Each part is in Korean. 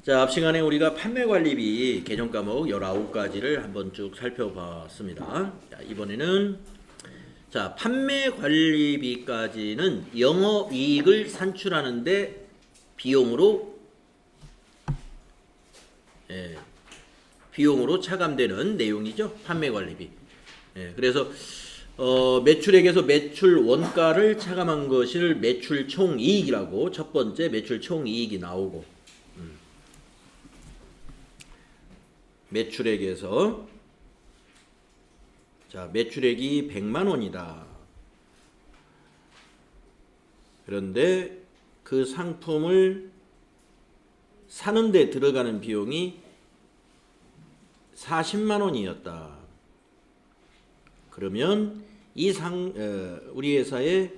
자, 앞 시간에 우리가 판매관리비 개정 과목 19가지를 한번 쭉 살펴봤습니다. 자, 이번에는 판매관리비까지는 영업이익을 산출하는데 비용으로 비용으로 차감되는 내용이죠. 판매관리비. 그래서 매출액에서 매출 원가를 차감한 것을 매출 총이익이라고 첫 번째 매출 총이익이 나오고 매출액에서 매출액이 100만 원이다. 그런데 그 상품을 사는데 들어가는 비용이 40만 원이었다. 그러면 우리 회사의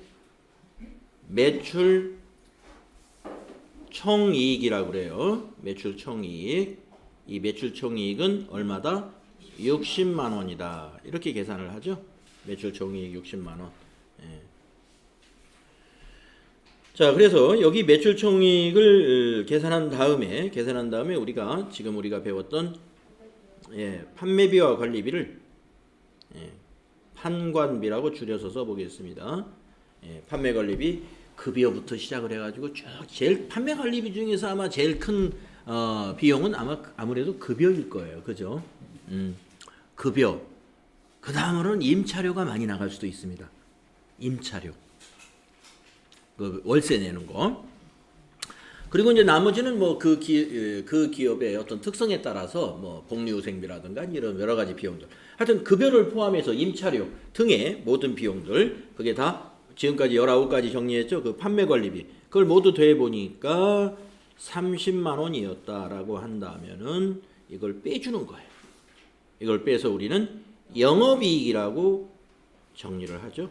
매출 총이익이라고 그래요. 매출 총이익. 이 매출 총이익은 얼마다? 60만 원이다. 이렇게 계산을 하죠. 매출 총이익 60만 원. 자, 그래서 여기 매출 총이익을 계산한 다음에 우리가 지금 배웠던 판매비와 관리비를 판관비라고 줄여서 써보겠습니다. 판매관리비 급여부터 시작을 해가지고 쭉 제일 판매관리비 중에서 아마 제일 큰 비용은 아무래도 급여일 거예요. 그죠? 급여. 그 다음으로는 임차료가 많이 나갈 수도 있습니다. 임차료. 그 월세 내는 거. 그리고 이제 나머지는 그 기업의 어떤 특성에 따라서 복리후생비라든가 이런 여러 가지 비용들. 하여튼 급여를 포함해서 임차료 등의 모든 비용들. 그게 다 지금까지 19가지 정리했죠. 그 판매관리비. 그걸 모두 더해보니까 30만 원이었다라고 한다면은 이걸 빼주는 거예요. 이걸 빼서 우리는 영업이익이라고 정리를 하죠.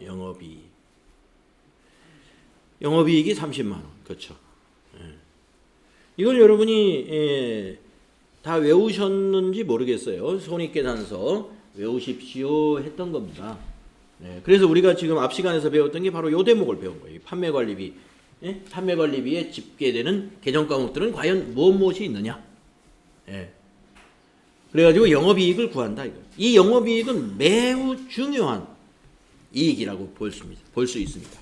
영업이익. 영업이익이 30만 원. 그렇죠. 이걸 여러분이 다 외우셨는지 모르겠어요. 손익계산서 외우십시오 했던 겁니다. 그래서 우리가 지금 앞 시간에서 배웠던 게 바로 요 대목을 배운 거예요. 판매관리비. 판매관리비에 집계되는 개정 과목들은 과연 무엇이 있느냐? 그래가지고 영업이익을 구한다. 이 영업이익은 매우 중요한 이익이라고 볼 수 있습니다.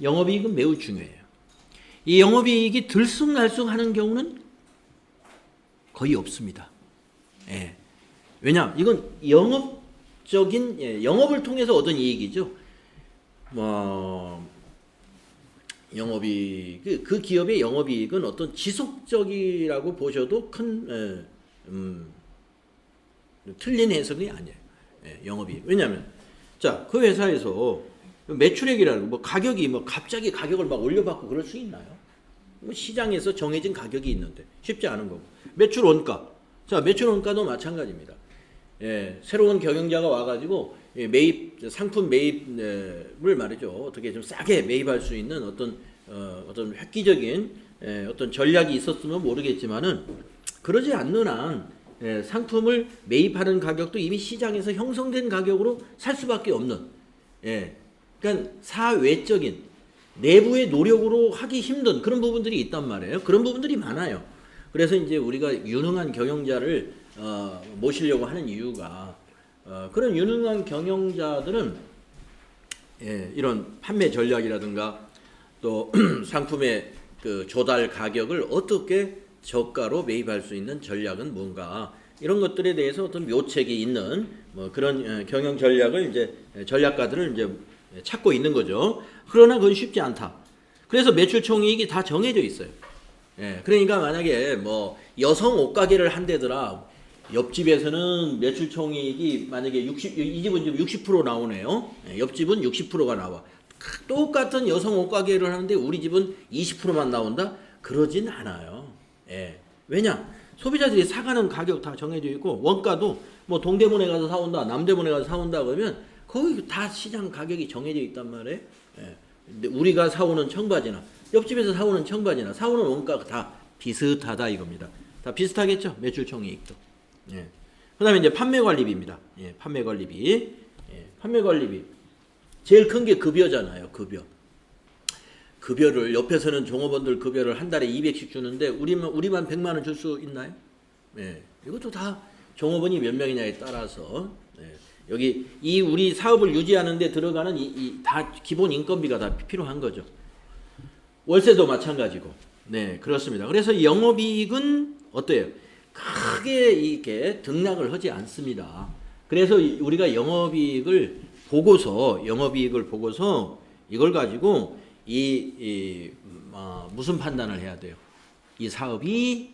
영업이익은 매우 중요해요. 이 영업이익이 들쑥날쑥하는 경우는 거의 없습니다. 왜냐? 이건 영업을 통해서 얻은 이익이죠. 영업이익, 그 기업의 영업이익은 어떤 지속적이라고 보셔도 틀린 해석이 아니에요. 영업이익. 왜냐하면 그 회사에서 매출액이라는 가격이 갑자기 가격을 올려받고 그럴 수 있나요? 시장에서 정해진 가격이 있는데 쉽지 않은 거고. 매출 원가. 매출 원가도 마찬가지입니다. 새로운 경영자가 와가지고 상품 매입을 말이죠. 어떻게 좀 싸게 매입할 수 있는 어떤 획기적인 어떤 전략이 있었으면 모르겠지만은 그러지 않는 한 상품을 매입하는 가격도 이미 시장에서 형성된 가격으로 살 수밖에 없는 그러니까 사외적인 내부의 노력으로 하기 힘든 그런 부분들이 있단 말이에요. 그런 부분들이 많아요. 그래서 이제 우리가 유능한 경영자를 모시려고 하는 이유가 그런 유능한 경영자들은 이런 판매 전략이라든가 또 상품의 그 조달 가격을 어떻게 저가로 매입할 수 있는 전략은 뭔가 이런 것들에 대해서 어떤 묘책이 있는 그런 경영 전략을 이제 전략가들을 이제 찾고 있는 거죠. 그러나 그건 쉽지 않다. 그래서 매출 총이익이 다 정해져 있어요. 그러니까 만약에 여성 옷가게를 한대더라. 옆집에서는 매출 총이익이 만약에 이 집은 지금 60% 나오네요. 옆집은 60%가 나와. 똑같은 여성 옷가게를 하는데 우리 집은 20%만 나온다? 그러진 않아요. 왜냐? 소비자들이 사가는 가격 다 정해져 있고 원가도 동대문에 가서 사온다, 남대문에 가서 사온다 그러면 거기 다 시장 가격이 정해져 있단 말이에요. 근데 우리가 사오는 청바지나 옆집에서 사오는 청바지나 사오는 원가가 다 비슷하다 이겁니다. 다 비슷하겠죠? 매출 총이익도. 그 다음에 이제 판매관리비입니다. 판매관리비. 판매관리비. 제일 큰 게 급여잖아요. 급여. 급여를 옆에서는 종업원들 급여를 한 달에 200씩 주는데 우리만 100만 원 줄 수 있나요? 예. 이것도 다 종업원이 몇 명이냐에 따라서 여기 이 우리 사업을 유지하는 데 들어가는 다 기본 인건비가 다 필요한 거죠. 월세도 마찬가지고. 네, 그렇습니다. 그래서 영업이익은 어때요? 크게 이렇게 등락을 하지 않습니다. 그래서 우리가 영업이익을 보고서 이걸 가지고 무슨 판단을 해야 돼요? 이 사업이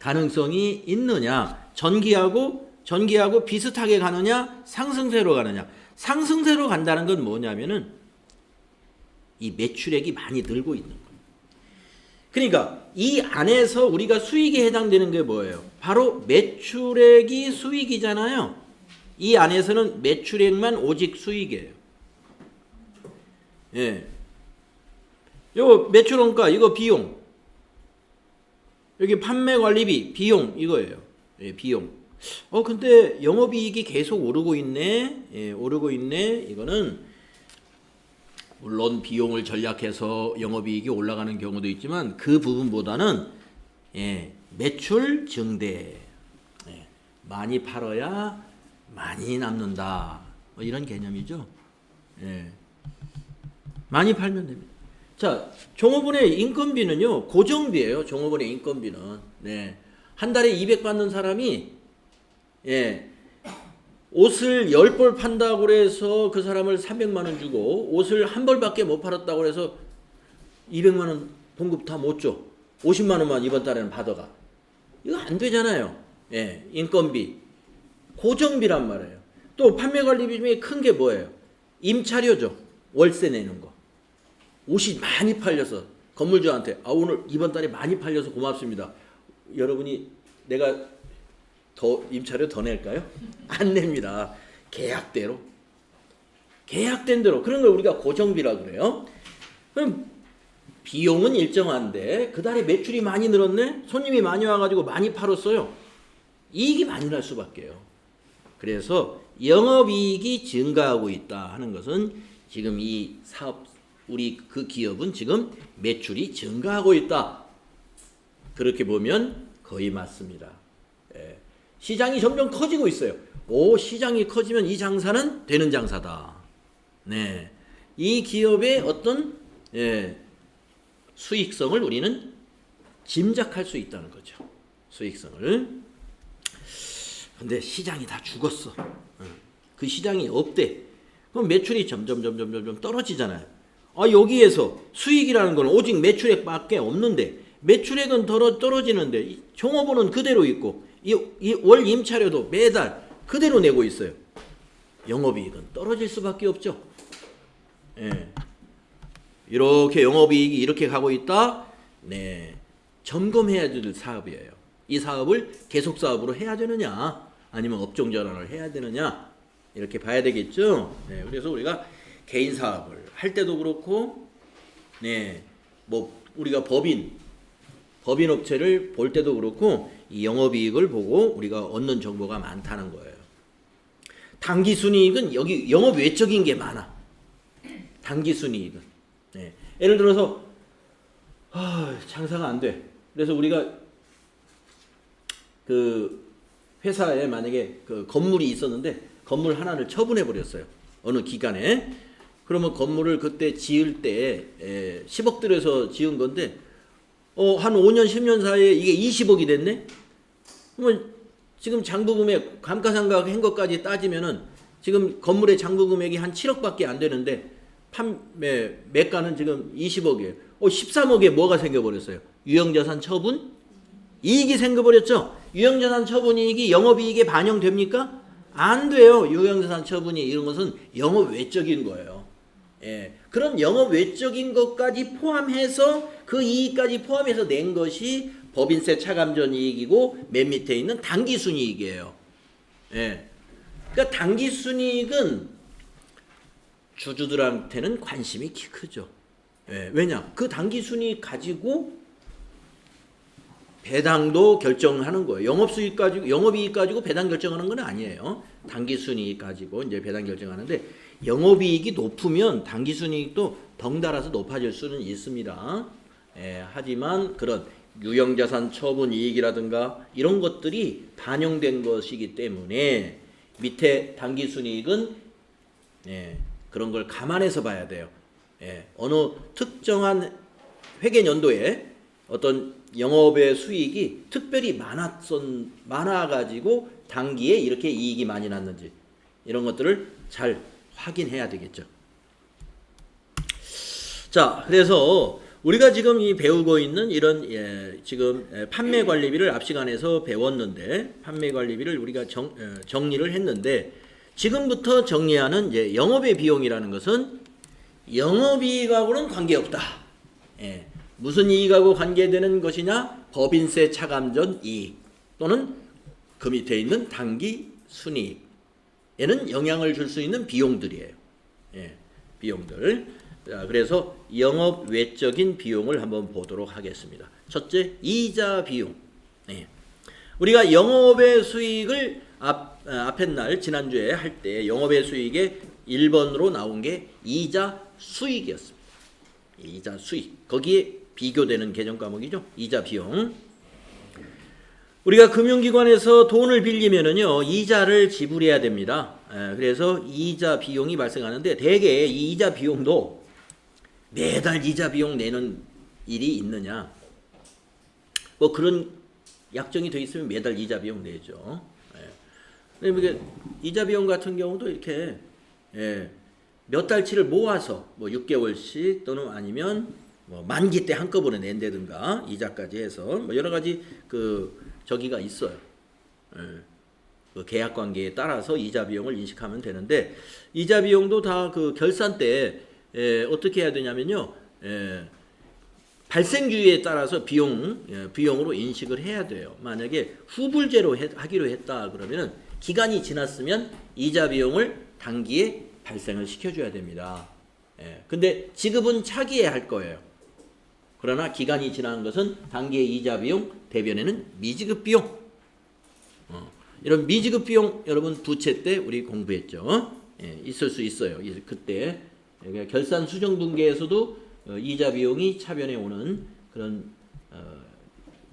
가능성이 있느냐? 전기하고 비슷하게 가느냐? 상승세로 가느냐? 상승세로 간다는 건 뭐냐면은 이 매출액이 많이 늘고 있는 거예요. 그러니까 이 안에서 우리가 수익에 해당되는 게 뭐예요? 바로 매출액이 수익이잖아요. 이 안에서는 매출액만 오직 수익이에요. 예. 요 매출원가 이거 비용. 여기 판매 관리비 비용 이거예요. 예, 비용. 근데 영업이익이 계속 오르고 있네. 예, 오르고 있네. 이거는 물론 비용을 전략해서 영업이익이 올라가는 경우도 있지만 그 부분보다는 매출 증대. 많이 팔아야 많이 남는다. 뭐 이런 개념이죠. 많이 팔면 됩니다. 자, 종업원의 인건비는요. 고정비예요. 종업원의 인건비는. 한 달에 200 받는 사람이 옷을 10벌 판다고 해서 그 사람을 300만 원 주고 옷을 한 벌밖에 못 팔았다고 해서 200만 원 봉급 다 못 줘. 50만 원만 이번 달에는 받아가. 이거 안 되잖아요. 인건비. 고정비란 말이에요. 또 판매관리비 중에 큰 게 뭐예요? 임차료죠. 월세 내는 거. 옷이 많이 팔려서 건물주한테 오늘 이번 달에 많이 팔려서 고맙습니다. 여러분이 내가 임차료 더 낼까요? 안 냅니다. 계약대로. 계약된 대로. 그런 걸 우리가 고정비라고 그래요. 그럼 비용은 일정한데 그 달에 매출이 많이 늘었네? 손님이 많이 와가지고 많이 팔았어요. 이익이 많이 날 수밖에요. 그래서 영업이익이 증가하고 있다 하는 것은 지금 이 사업, 우리 그 기업은 지금 매출이 증가하고 있다. 그렇게 보면 거의 맞습니다. 시장이 점점 커지고 있어요. 시장이 커지면 이 장사는 되는 장사다. 이 기업의 어떤 수익성을 우리는 짐작할 수 있다는 거죠. 수익성을. 근데 시장이 다 죽었어. 그 시장이 없대. 그럼 매출이 점점 떨어지잖아요. 여기에서 수익이라는 건 오직 매출액밖에 없는데 매출액은 떨어지는데 종업원은 그대로 있고 이 월 임차료도 매달 그대로 내고 있어요. 영업이익은 떨어질 수밖에 없죠. 이렇게 영업이익이 이렇게 가고 있다. 점검해야 될 사업이에요. 이 사업을 계속 사업으로 해야 되느냐 아니면 업종 전환을 해야 되느냐 이렇게 봐야 되겠죠. 그래서 우리가 개인 사업을 할 때도 그렇고 우리가 법인 업체를 볼 때도 그렇고 이 영업이익을 보고 우리가 얻는 정보가 많다는 거예요. 당기순이익은 여기 영업 외적인 게 많아. 당기순이익은. 예를 들어서 장사가 안 돼. 그래서 우리가 그 회사에 만약에 그 건물이 있었는데 건물 하나를 처분해 버렸어요. 어느 기간에. 그러면 건물을 그때 지을 때 10억 들여서 지은 건데 한 5년 10년 사이에 이게 20억이 됐네. 그러면 지금 장부금액 감가상각 한 것까지 따지면은 지금 건물의 장부금액이 한 7억밖에 안 되는데 매가는 지금 20억이에요. 13억에 뭐가 생겨버렸어요? 유형자산 처분 이익이 생겨버렸죠. 유형자산 처분 이익이 영업이익에 반영됩니까? 안 돼요. 유형자산 처분이 이런 것은 영업 외적인 거예요. 그런 영업 외적인 것까지 포함해서 그 이익까지 포함해서 낸 것이 법인세 차감전 이익이고 맨 밑에 있는 당기순이익이에요. 그러니까 당기순이익은 주주들한테는 관심이 크죠. 왜냐? 그 당기순이익 가지고 배당도 결정하는 거예요. 영업수익 가지고 영업이익 가지고 배당 결정하는 건 아니에요. 당기순이익 가지고 이제 배당 결정하는데 영업이익이 높으면 당기순이익도 덩달아서 높아질 수는 있습니다. 하지만 그런 유형자산 처분 이익이라든가 이런 것들이 반영된 것이기 때문에 밑에 당기순이익은 그런 걸 감안해서 봐야 돼요. 어느 특정한 회계연도에 어떤 영업의 수익이 특별히 많아가지고 단기에 이렇게 이익이 많이 났는지 이런 것들을 잘 확인해야 되겠죠. 자, 그래서 우리가 지금 이 배우고 있는 이런 지금 판매관리비를 앞 시간에서 배웠는데 판매관리비를 우리가 정리를 했는데 지금부터 정리하는 이제 영업의 비용이라는 것은 영업이익하고는 관계없다. 무슨 이익하고 관계되는 것이냐? 법인세 차감 전 이익 또는 그 밑에 있는 당기 순이익에는 영향을 줄 수 있는 비용들이에요. 비용들. 자, 그래서 영업 외적인 비용을 한번 보도록 하겠습니다. 첫째, 이자 비용. 우리가 영업의 수익을 앞에 날 지난주에 할 때 영업의 수익의 1번으로 나온 게 이자 수익이었습니다. 이자 수익. 거기에 비교되는 개정 과목이죠. 이자 비용. 우리가 금융기관에서 돈을 빌리면은요, 이자를 지불해야 됩니다. 그래서 이자 비용이 발생하는데 대개 이 이자 비용도 매달 이자 비용 내는 일이 있느냐? 뭐 그런 약정이 돼 있으면 매달 이자 비용 내죠. 이게 이자 비용 같은 경우도 이렇게 몇 달치를 모아서 뭐 6개월씩 또는 아니면 뭐 만기 때 한꺼번에 낸다든가 이자까지 해서 뭐 여러 가지 그 저기가 있어요. 그 계약 관계에 따라서 이자 비용을 인식하면 되는데 이자 비용도 다 그 결산 때 어떻게 해야 되냐면요. 발생주의에 따라서 비용으로 인식을 해야 돼요. 만약에 후불제로 하기로 했다 그러면은 기간이 지났으면 이자 비용을 단기에 발생을 시켜줘야 됩니다. 근데 지급은 차기에 할 거예요. 그러나 기간이 지난 것은 단기의 이자 비용, 대변에는 미지급 비용. 이런 미지급 비용 여러분 부채 때 우리 공부했죠. 있을 수 있어요. 그때 결산 수정 분기에서도 이자 비용이 차변에 오는 그런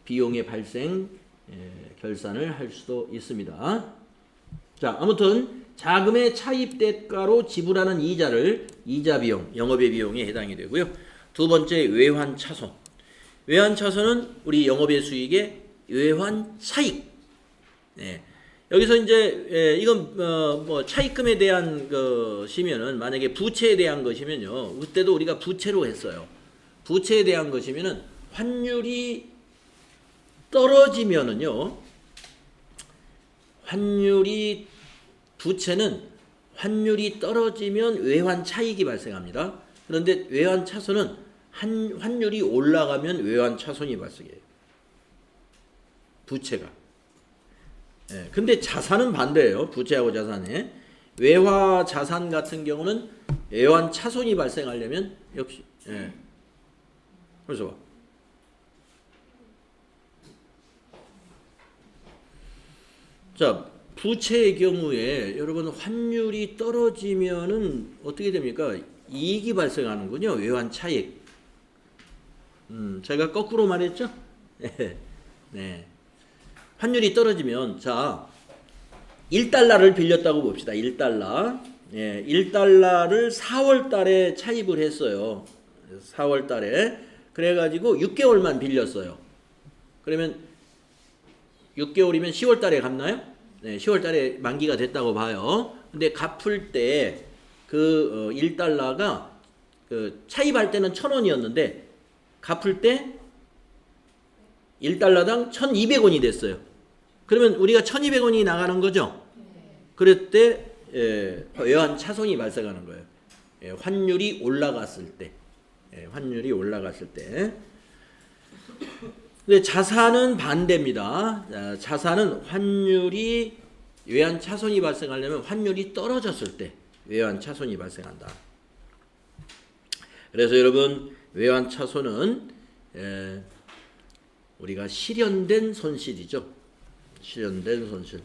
비용의 발생 결산을 할 수도 있습니다. 자, 아무튼 자금의 차입 대가로 지불하는 이자를 이자 비용, 영업의 비용에 해당이 되고요. 두 번째 외환 차손. 외환 차손은 우리 영업의 수익의 외환 차익. 여기서 이제 이건 뭐 차입금에 대한 것이면은 만약에 부채에 대한 것이면요. 그때도 우리가 부채로 했어요. 부채에 대한 것이면은 환율이 떨어지면은요. 부채는 환율이 떨어지면 외환 차익이 발생합니다. 그런데 외환 차손은 환율이 올라가면 외환 차손이 발생해요. 부채가. 근데 자산은 반대예요. 부채하고 자산에. 외화 자산 같은 경우는 외환 차손이 발생하려면 역시 그래서 자, 부채의 경우에 여러분 환율이 떨어지면은 어떻게 됩니까? 이익이 발생하는군요. 외환 차익. 제가 거꾸로 말했죠? 네. 환율이 떨어지면 자 1달러를 빌렸다고 봅시다. 1달러. 1달러를 4월 달에 차입을 했어요. 4월 달에. 그래가지고 6개월만 빌렸어요. 그러면 6개월이면 10월 달에 갚나요? 네, 10월 달에 만기가 됐다고 봐요. 근데 갚을 때 그 1달러가 그 차입할 때는 1,000원이었는데 갚을 때 1달러당 1,200원이 됐어요. 그러면 우리가 1,200원이 나가는 거죠. 그럴 때 외환 차손이 발생하는 거예요. 환율이 올라갔을 때. 환율이 올라갔을 때. 근데 자산은 반대입니다. 자산은 환율이 외환 차손이 발생하려면 환율이 떨어졌을 때 외환 차손이 발생한다. 그래서 여러분 외환 차손은 우리가 실현된 손실이죠. 실현된 손실.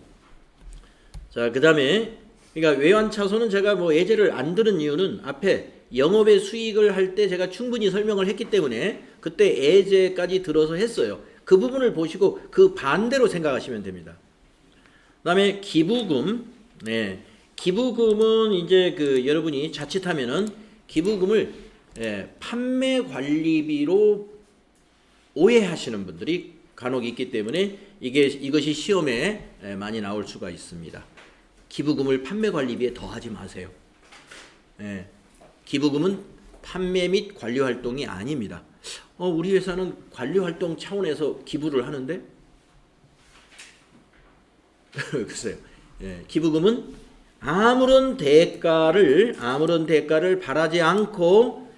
자, 그 다음에 그러니까 외환 차손은 제가 뭐 예제를 안 들은 이유는 앞에 영업의 수익을 할 때 제가 충분히 설명을 했기 때문에 그때 예제까지 들어서 했어요. 그 부분을 보시고 그 반대로 생각하시면 됩니다. 그다음에 기부금. 네. 기부금은 이제 그 여러분이 자칫하면은 기부금을 판매 관리비로 오해하시는 분들이 간혹 있기 때문에 이것이 시험에 많이 나올 수가 있습니다. 기부금을 판매 관리비에 더하지 마세요. 기부금은 판매 및 관리 활동이 아닙니다. 우리 회사는 관리 활동 차원에서 기부를 하는데 글쎄요. 기부금은 아무런 대가를 바라지 않고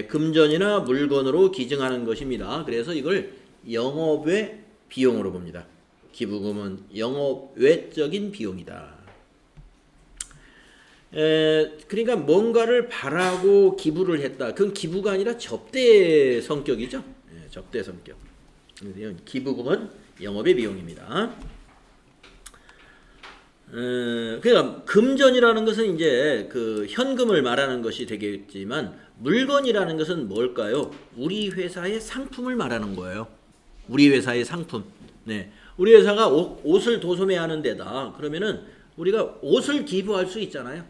금전이나 물건으로 기증하는 것입니다. 그래서 이걸 영업외 비용으로 봅니다. 기부금은 영업외적인 비용이다. 그러니까 뭔가를 바라고 기부를 했다. 그건 기부가 아니라 접대 성격이죠. 접대 성격. 기부금은 영업의 비용입니다. 그러니까 금전이라는 것은 이제 그 현금을 말하는 것이 되겠지만 물건이라는 것은 뭘까요? 우리 회사의 상품을 말하는 거예요. 우리 회사의 상품. 네. 우리 회사가 옷을 도소매하는 데다 그러면은 우리가 옷을 기부할 수 있잖아요.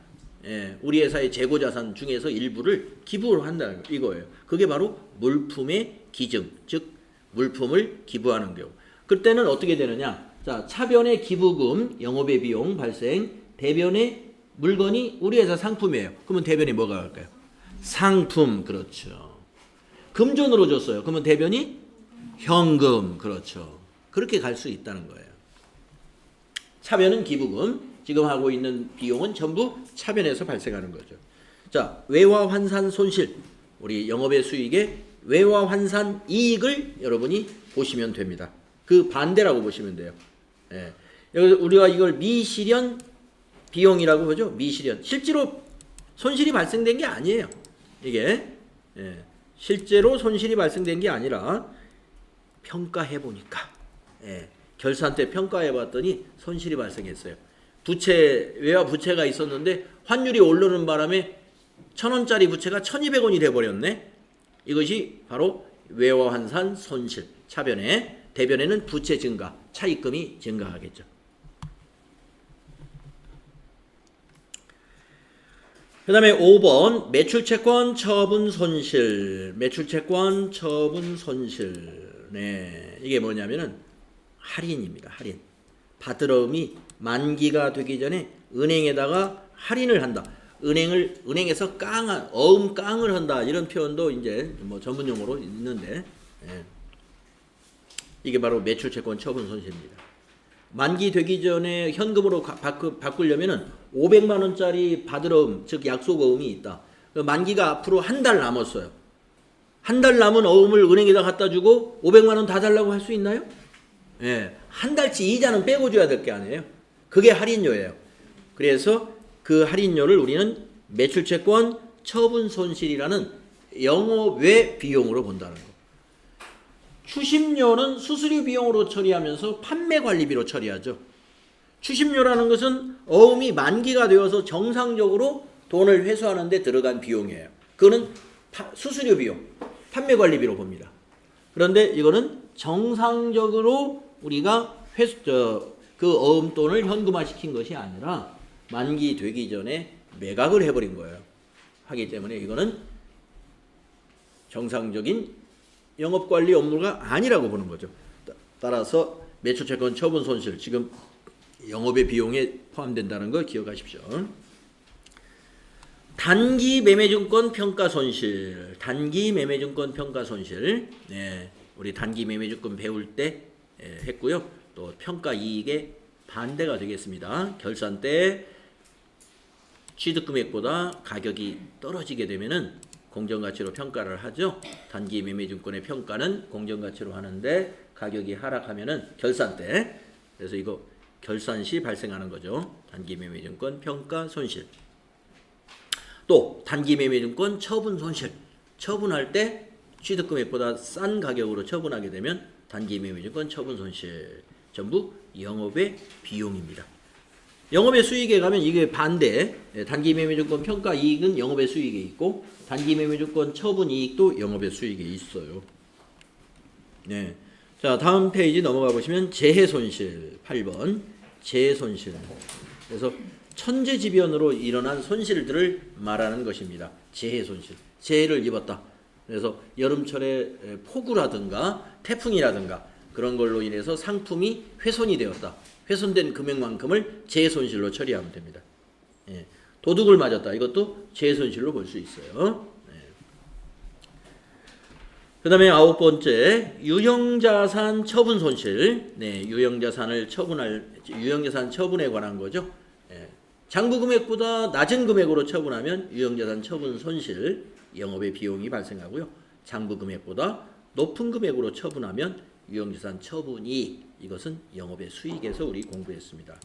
우리 회사의 재고자산 중에서 일부를 기부를 한다는 이거예요. 그게 바로 물품의 기증, 즉 물품을 기부하는 경우. 그때는 어떻게 되느냐? 자, 차변의 기부금, 영업의 비용 발생, 대변의 물건이 우리 회사 상품이에요. 그러면 대변이 뭐가 갈까요? 상품, 그렇죠. 금전으로 줬어요. 그러면 대변이 현금, 그렇죠. 그렇게 갈 수 있다는 거예요. 차변은 기부금, 지금 하고 있는 비용은 전부 차변에서 발생하는 거죠. 자, 외화 환산 손실, 우리 영업의 수익의 외화 환산 이익을 여러분이 보시면 됩니다. 그 반대라고 보시면 돼요. 여기서 우리가 이걸 미실현 비용이라고 보죠. 미실현. 실제로 손실이 발생된 게 아니에요. 이게 실제로 손실이 발생된 게 아니라 평가해 보니까 결산 때 평가해 봤더니 손실이 발생했어요. 외화 부채가 있었는데 환율이 오르는 바람에 1,000원짜리 부채가 1,200원이 돼 버렸네. 이것이 바로 외화 환산 손실. 차변에, 대변에는 부채 증가, 차입금이 증가하겠죠. 그 다음에 5번 매출채권 처분 손실. 매출채권 처분 손실. 네, 이게 뭐냐면은 할인입니다. 할인. 받들어음이 만기가 되기 전에 은행에다가 할인을 한다. 은행에서 어음 깡을 한다. 이런 표현도 이제 뭐 전문 용어로 있는데, 이게 바로 매출채권 처분 손실입니다. 만기 되기 전에 현금으로 바꾸려면은 500만 원짜리 받으러음, 즉 약속어음이 있다. 만기가 앞으로 한 달 남았어요. 한 달 남은 어음을 은행에다 갖다 주고 500만 원 다 달라고 할 수 있나요? 한 달치 이자는 빼고 줘야 될 게 아니에요. 그게 할인료예요. 그래서 그 할인료를 우리는 매출채권 처분 손실이라는 영업외 비용으로 본다는 거. 추심료는 수수료 비용으로 처리하면서 판매 관리비로 처리하죠. 추심료라는 것은 어음이 만기가 되어서 정상적으로 돈을 회수하는 데 들어간 비용이에요. 그거는 수수료 비용, 판매 관리비로 봅니다. 그런데 이거는 정상적으로 우리가 그 어음 돈을 현금화 시킨 것이 아니라 만기 되기 전에 매각을 해버린 거예요. 하기 때문에 이거는 정상적인 영업관리 업무가 아니라고 보는 거죠. 따라서 매출채권 처분 손실, 지금 영업의 비용에 포함된다는 걸 기억하십시오. 단기 매매증권 평가 손실. 단기 매매증권 평가 손실. 우리 단기 매매증권 배울 때 했고요. 또 평가 이익의 반대가 되겠습니다. 결산 때 취득금액보다 가격이 떨어지게 되면은 공정가치로 평가를 하죠. 단기 매매증권의 평가는 공정가치로 하는데 가격이 하락하면은 결산 때, 그래서 이거 결산 시 발생하는 거죠. 단기 매매증권 평가 손실. 또 단기 매매증권 처분 손실. 처분할 때 취득금액보다 싼 가격으로 처분하게 되면 단기 매매증권 처분 손실. 전부 영업의 비용입니다. 영업의 수익에 가면 이게 반대. 단기 매매조건 평가 이익은 영업의 수익에 있고 단기 매매조건 처분 이익도 영업의 수익에 있어요. 네. 자, 다음 페이지 넘어가 보시면 재해손실 8번 재해손실. 그래서 천재지변으로 일어난 손실들을 말하는 것입니다. 재해손실. 재해를 입었다. 그래서 여름철에 폭우라든가 태풍이라든가 그런 걸로 인해서 상품이 훼손이 되었다. 훼손된 금액만큼을 재해손실로 처리하면 됩니다. 예. 도둑을 맞았다. 이것도 재해손실로 볼 수 있어요. 그 다음에 9번째 유형자산 처분 손실. 네, 유형자산 처분에 관한 거죠. 예. 장부 금액보다 낮은 금액으로 처분하면 유형자산 처분 손실, 영업의 비용이 발생하고요. 장부 금액보다 높은 금액으로 처분하면 유형자산 처분이 이것은 영업의 수익에서 우리 공부했습니다.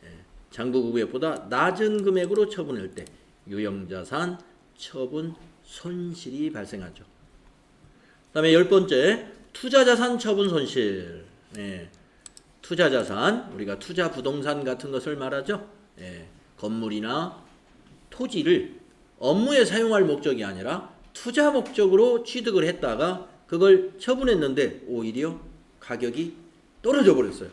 예. 장부 금액보다 낮은 금액으로 처분할 때 유형자산 처분 손실이 발생하죠. 그 다음에 10번째 투자자산 처분 손실. 예. 투자자산 우리가 투자 부동산 같은 것을 말하죠. 예. 건물이나 토지를 업무에 사용할 목적이 아니라 투자 목적으로 취득을 했다가 그걸 처분했는데 오히려 가격이 떨어져 버렸어요.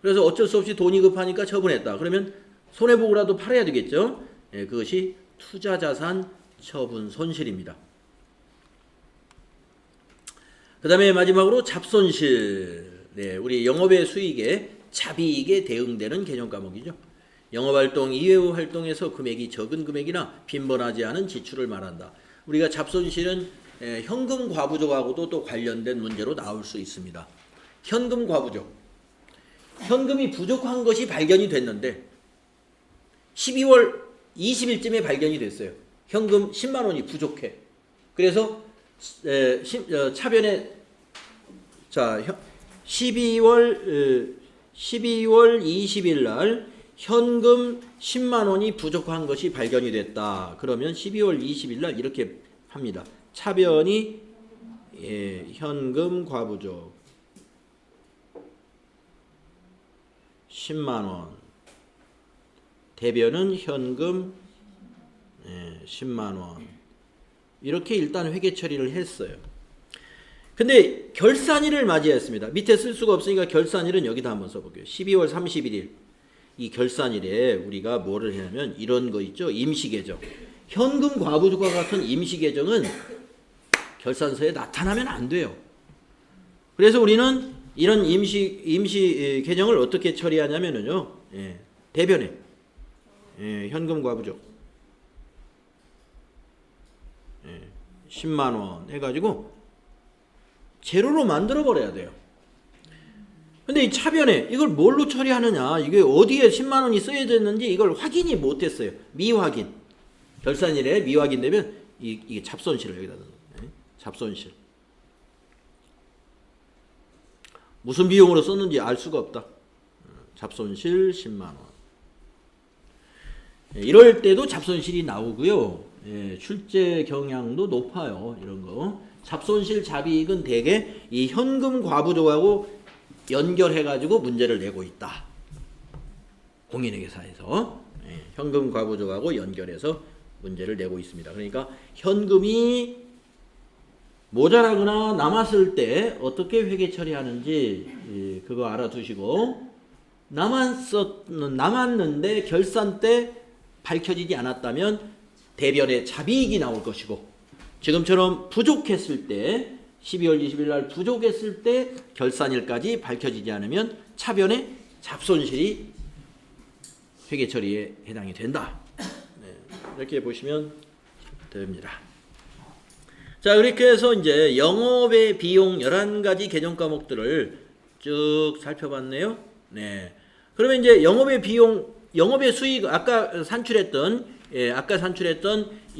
그래서 어쩔 수 없이 돈이 급하니까 처분했다. 그러면 손해보고라도 팔아야 되겠죠. 예, 그것이 투자자산 처분 손실입니다. 그 다음에 마지막으로 잡손실. 네, 우리 영업의 수익에 잡이익에 대응되는 개념 과목이죠. 영업활동 이외의 활동에서 금액이 적은 금액이나 빈번하지 않은 지출을 말한다. 우리가 잡손실은 현금 과부족하고도 또 관련된 문제로 나올 수 있습니다. 현금 과부족. 현금이 부족한 것이 발견이 됐는데 12월 20일쯤에 발견이 됐어요. 현금 10만 원이 부족해. 그래서 차변에 12월 20일 날 현금 10만 원이 부족한 것이 발견이 됐다. 그러면 12월 20일 날 이렇게 합니다. 차변이 현금 과부족 10만 원. 대변은 현금 10만 원. 이렇게 일단 회계 처리를 했어요. 근데 결산일을 맞이했습니다. 밑에 쓸 수가 없으니까 결산일은 여기다 한번 써볼게요. 12월 31일. 이 결산일에 우리가 뭐를 하냐면 이런 거 있죠. 임시계정. 현금 과부족과 같은 임시계정은 결산서에 나타나면 안 돼요. 그래서 우리는 이런 임시 계정을 어떻게 처리하냐면요. 대변에 현금 과부족 10만 원 해가지고 제로로 만들어 버려야 돼요. 근데 이 차변에 이걸 뭘로 처리하느냐, 이게 어디에 10만 원이 써야 됐는지 이걸 확인이 못했어요. 미확인. 결산일에 미확인되면 이게 잡손실을 여기다 넣는 거예요. 잡손실. 무슨 비용으로 썼는지 알 수가 없다. 잡손실 10만 원. 이럴 때도 잡손실이 나오고요. 출제 경향도 높아요. 이런 거. 잡손실 잡이익은 대개 이 현금 과부족하고 연결해가지고 문제를 내고 있다. 공인회계사에서 현금 과부족하고 연결해서 문제를 내고 있습니다. 그러니까 현금이 모자라거나 남았을 때 어떻게 회계 처리하는지 그거 알아두시고, 남았는데 결산 때 밝혀지지 않았다면 대변에 잡이익이 나올 것이고, 지금처럼 부족했을 때 12월 20일 날 부족했을 때 결산일까지 밝혀지지 않으면 차변에 잡손실이 회계 처리에 해당이 된다. 이렇게 보시면 됩니다. 자, 이렇게 해서 이제 영업의 비용 11가지 개념 과목들을 쭉 살펴봤네요. 네. 그러면 이제 영업의 비용, 영업의 수익, 아까 산출했던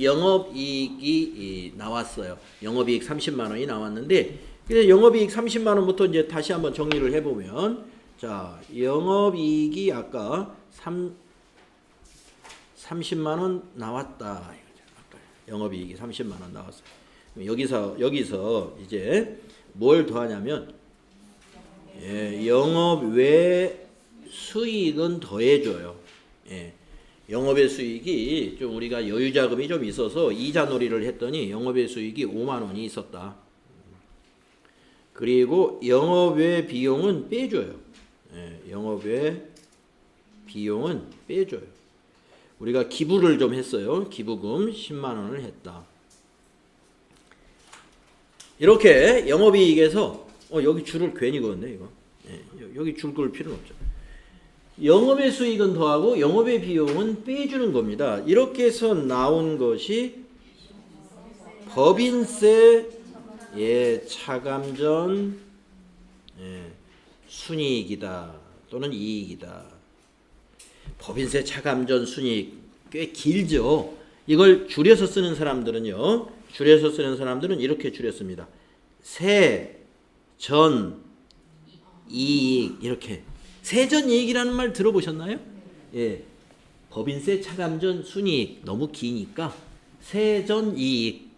영업이익이 나왔어요. 영업이익 30만 원이 나왔는데, 그래서 영업이익 30만 원부터 이제 다시 한번 정리를 해보면, 자, 영업이익이 아까 30만 원 나왔다. 영업이익이 30만 원 나왔어요. 여기서 이제 뭘 더하냐면, 영업 외 수익은 더해줘요. 예. 영업의 수익이 좀 우리가 여유자금이 좀 있어서 이자놀이를 했더니 영업의 수익이 5만 원이 있었다. 그리고 영업외 비용은 빼줘요. 예. 영업외 비용은 빼줘요. 우리가 기부를 좀 했어요. 기부금 10만 원을 했다. 이렇게 영업이익에서 여기 줄을 괜히 그었네 이거. 예, 여기 줄 그을 필요는 없죠. 영업의 수익은 더하고 영업의 비용은 빼주는 겁니다. 이렇게 해서 나온 것이 법인세 차감전 순이익이다 또는 이익이다. 법인세 차감전 순이익 꽤 길죠. 이걸 줄여서 쓰는 사람들은요. 줄여서 쓰는 사람들은 이렇게 줄였습니다. 세, 전, 이익 이렇게. 세전 이익이라는 말 들어보셨나요? 예. 법인세 차감전 순이익 너무 기니까 세전 이익.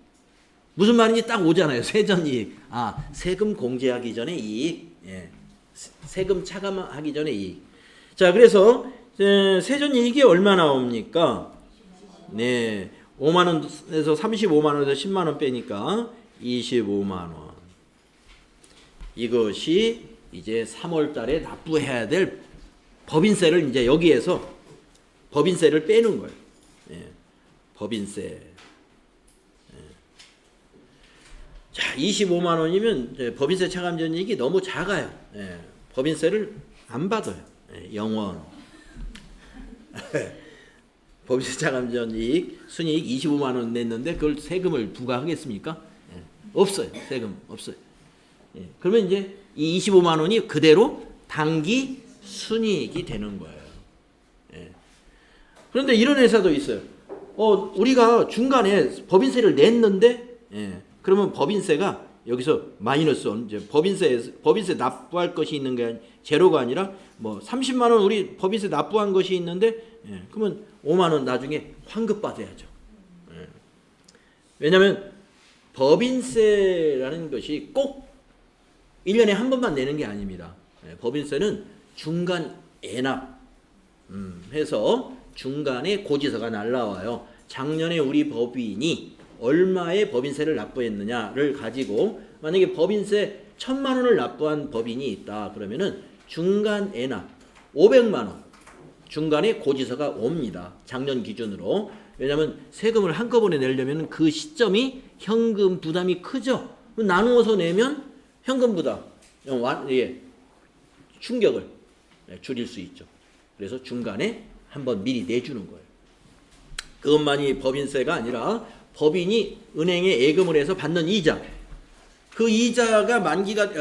무슨 말인지 딱 오잖아요. 세전 이익. 아, 세금 공제하기 전에 이익. 예. 세금 차감하기 전에 이익. 자, 그래서 세전 이익이 얼마 나옵니까? 네. 5만 원에서 35만 원에서 10만 원 빼니까 25만 원. 이것이 이제 3월 달에 납부해야 될 법인세를 이제 여기에서 법인세를 빼는 거예요. 예. 법인세. 예. 자, 25만 원이면 법인세 차감전 이익이 너무 작아요. 예. 법인세를 안 받아요. 예. 영원. 법인세 차감전 이익, 순이익 25만 원 냈는데 그걸 세금을 부과하겠습니까? 예. 없어요. 세금 없어요. 예. 그러면 이제 이 25만 원이 그대로 당기 순이익이 되는 거예요. 예. 그런데 이런 회사도 있어요. 우리가 중간에 법인세를 냈는데, 예. 그러면 법인세가 여기서 마이너스, 이제 법인세 납부할 것이 있는 게 제로가 아니라 뭐 30만 원 우리 법인세 납부한 것이 있는데, 예. 그러면 5만 원 나중에 환급 받아야죠. 예. 왜냐하면 법인세라는 것이 꼭 1년에 한 번만 내는 게 아닙니다. 예. 법인세는 중간 애납 해서 중간에 고지서가 날라와요. 작년에 우리 법인이 얼마의 법인세를 납부했느냐를 가지고 만약에 법인세 1,000만 원을 납부한 법인이 있다. 그러면은 중간 애납 500만 원 중간에 고지서가 옵니다. 작년 기준으로. 왜냐하면 세금을 한꺼번에 내려면 그 시점이 현금 부담이 크죠. 나누어서 내면 현금 부담, 충격을 줄일 수 있죠. 그래서 중간에 한번 미리 내주는 거예요. 그것만이 법인세가 아니라 법인이 은행에 예금을 해서 받는 이자, 그 이자가 만기가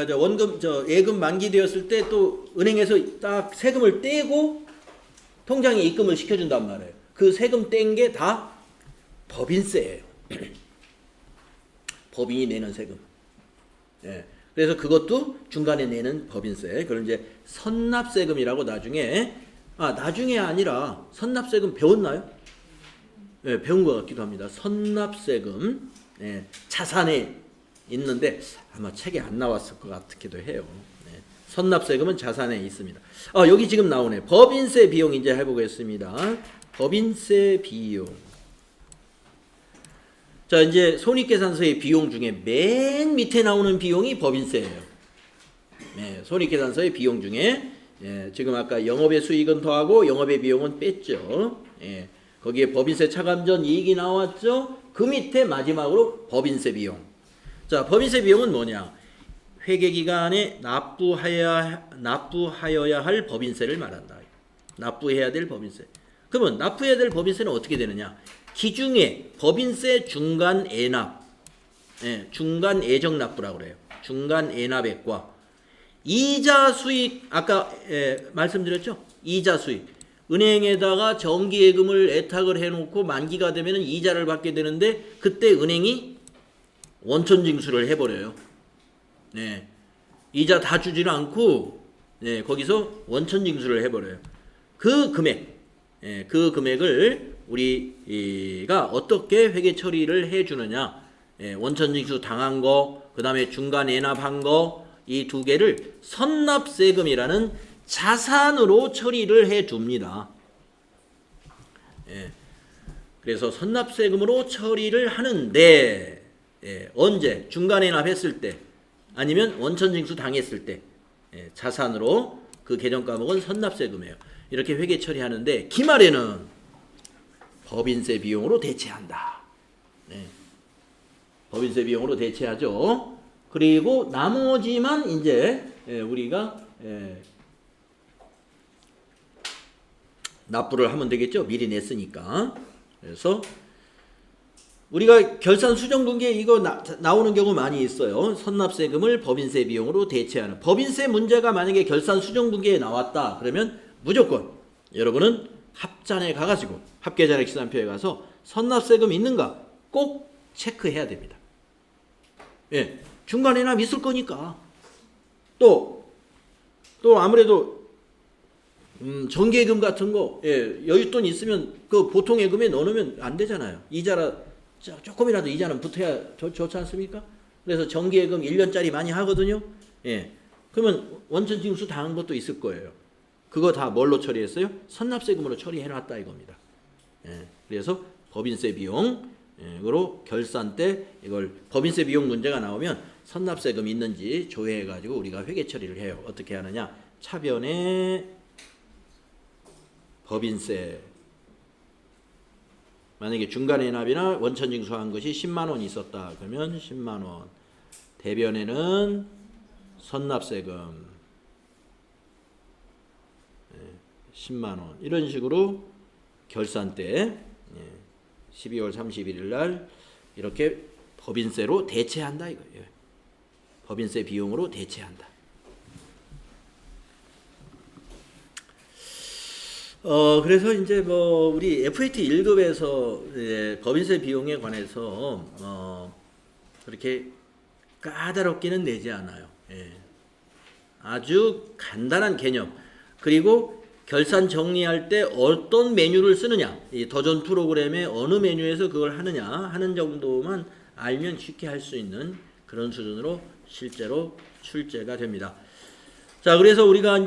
예금 만기되었을 때 또 은행에서 딱 세금을 떼고 통장에 입금을 시켜준단 말이에요. 그 세금 뗀 게 다 법인세예요. 법인이 내는 세금. 예. 그래서 그것도 중간에 내는 법인세. 그걸 이제 선납세금이라고 나중에 아니라 선납세금 배웠나요? 예, 배운 것 같기도 합니다. 선납세금. 예, 자산에 있는데 아마 책에 안 나왔을 것 같기도 해요. 예, 선납세금은 자산에 있습니다. 여기 지금 나오네. 법인세 비용 이제 해보겠습니다. 법인세 비용. 자, 이제 손익계산서의 비용 중에 맨 밑에 나오는 비용이 법인세예요. 네, 손익계산서의 비용 중에 지금 아까 영업의 수익은 더하고 영업의 비용은 뺐죠. 거기에 법인세 차감전 이익이 나왔죠. 그 밑에 마지막으로 법인세 비용. 자, 법인세 비용은 뭐냐? 회계기간에 납부하여야 할 법인세를 말한다. 납부해야 될 법인세. 그러면 납부해야 될 법인세는 어떻게 되느냐? 기중에 법인세 중간 애납, 중간 애정 납부라고 그래요. 중간 애납액과 이자 수익, 아까 말씀드렸죠? 이자 수익. 은행에다가 정기예금을 애탁을 해놓고 만기가 되면 이자를 받게 되는데 그때 은행이 원천징수를 해버려요. 네. 이자 다 주지는 않고 거기서 원천징수를 해버려요. 그 금액을 우리가 어떻게 회계 처리를 해주느냐. 원천징수 당한 거, 그 다음에 중간 애납한 거, 이 두 개를 선납세금이라는 자산으로 처리를 해 둡니다. 예. 그래서 선납세금으로 처리를 하는데 언제? 중간해납했을 때 아니면 원천징수 당했을 때 자산으로 그 계정과목은 선납세금이에요. 이렇게 회계 처리하는데 기말에는 법인세 비용으로 대체한다. 법인세 비용으로 대체하죠. 그리고 나머지만 이제 우리가 납부를 하면 되겠죠. 미리 냈으니까. 그래서 우리가 결산 수정분기에 이거 나오는 경우 많이 있어요. 선납세금을 법인세 비용으로 대체하는. 법인세 문제가 만약에 결산 수정분기에 나왔다. 그러면 무조건 여러분은 합잔에 가가지고 합계잔액시산표에 가서 선납세금 있는가 꼭 체크해야 됩니다. 예, 중간에나 있을 거니까. 또 아무래도 정기예금 같은 거, 여윳돈 있으면 그 보통 예금에 넣어놓으면 안 되잖아요. 이자라 조금이라도 이자는 붙어야 좋지 않습니까? 그래서 정기예금 1년짜리 많이 하거든요. 그러면 원천징수 당한 것도 있을 거예요. 그거 다 뭘로 처리했어요? 선납세금으로 처리해놨다 이겁니다. 그래서 법인세 비용으로 결산 때 이걸 법인세 비용 문제가 나오면 선납세금 있는지 조회해가지고 우리가 회계 처리를 해요. 어떻게 하느냐? 차변에 법인세 만약에 중간해납이나 원천징수한 것이 10만 원 있었다. 그러면 10만 원. 대변에는 선납세금 10만 원. 이런 식으로 결산 때 12월 31일 날 이렇게 법인세로 대체한다 이거예요. 법인세 비용으로 대체한다. 그래서 이제 뭐 우리 FAT 1급에서 법인세 비용에 관해서 그렇게 까다롭게는 내지 않아요. 아주 간단한 개념. 그리고 결산 정리할 때 어떤 메뉴를 쓰느냐, 이 더존 프로그램의 어느 메뉴에서 그걸 하느냐 하는 정도만 알면 쉽게 할 수 있는 그런 수준으로 실제로 출제가 됩니다. 자, 그래서 우리가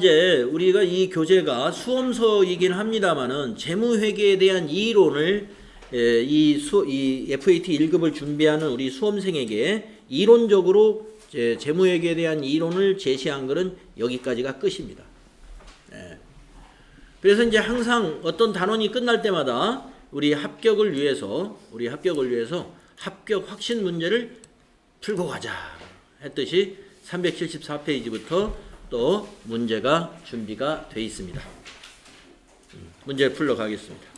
이 교재가 수험서이긴 합니다만은 재무회계에 대한 이론을 이 FAT 1급을 준비하는 우리 수험생에게 이론적으로 재무회계에 대한 이론을 제시한 것은 여기까지가 끝입니다. 그래서 이제 항상 어떤 단원이 끝날 때마다 우리 합격을 위해서 합격 확신 문제를 풀고 가자 했듯이 374페이지부터 또 문제가 준비가 되어 있습니다. 문제를 풀러 가겠습니다.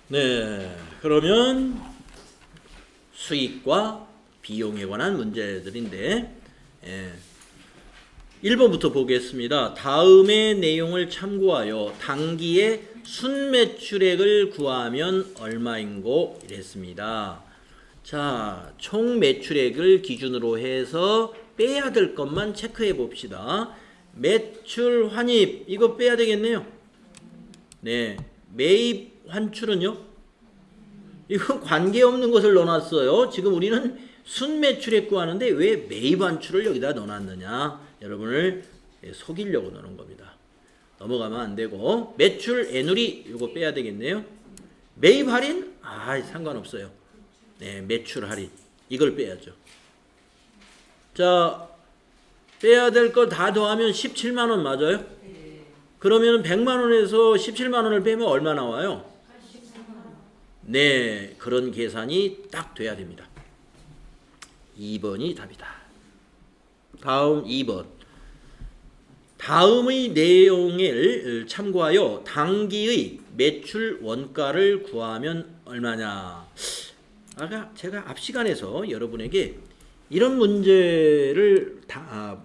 네, 그러면 수익과 비용에 관한 문제들인데 1번부터 보겠습니다. 다음의 내용을 참고하여 당기의 순매출액을 구하면 얼마인고 이랬습니다. 자, 총 매출액을 기준으로 해서 빼야 될 것만 체크해 봅시다. 매출 환입 이거 빼야 되겠네요. 네, 매입 환출은요? 이건 관계없는 것을 넣어놨어요. 지금 우리는 순매출액 구하는데 왜 매입 환출을 여기다 넣어놨느냐? 여러분을 속이려고 넣는 겁니다. 넘어가면 안 되고 매출 애누리 이거 빼야 되겠네요. 매입 할인? 상관없어요. 네, 매출 할인 이걸 빼야죠. 자, 빼야 될 거 다 더하면 17만 원 맞아요? 그러면 100만 원에서 17만 원을 빼면 얼마 나와요? 네, 그런 계산이 딱 돼야 됩니다. 2번이 답이다. 다음 2번. 다음의 내용을 참고하여 당기의 매출 원가를 구하면 얼마냐. 아까 제가 앞 시간에서 여러분에게 이런 문제를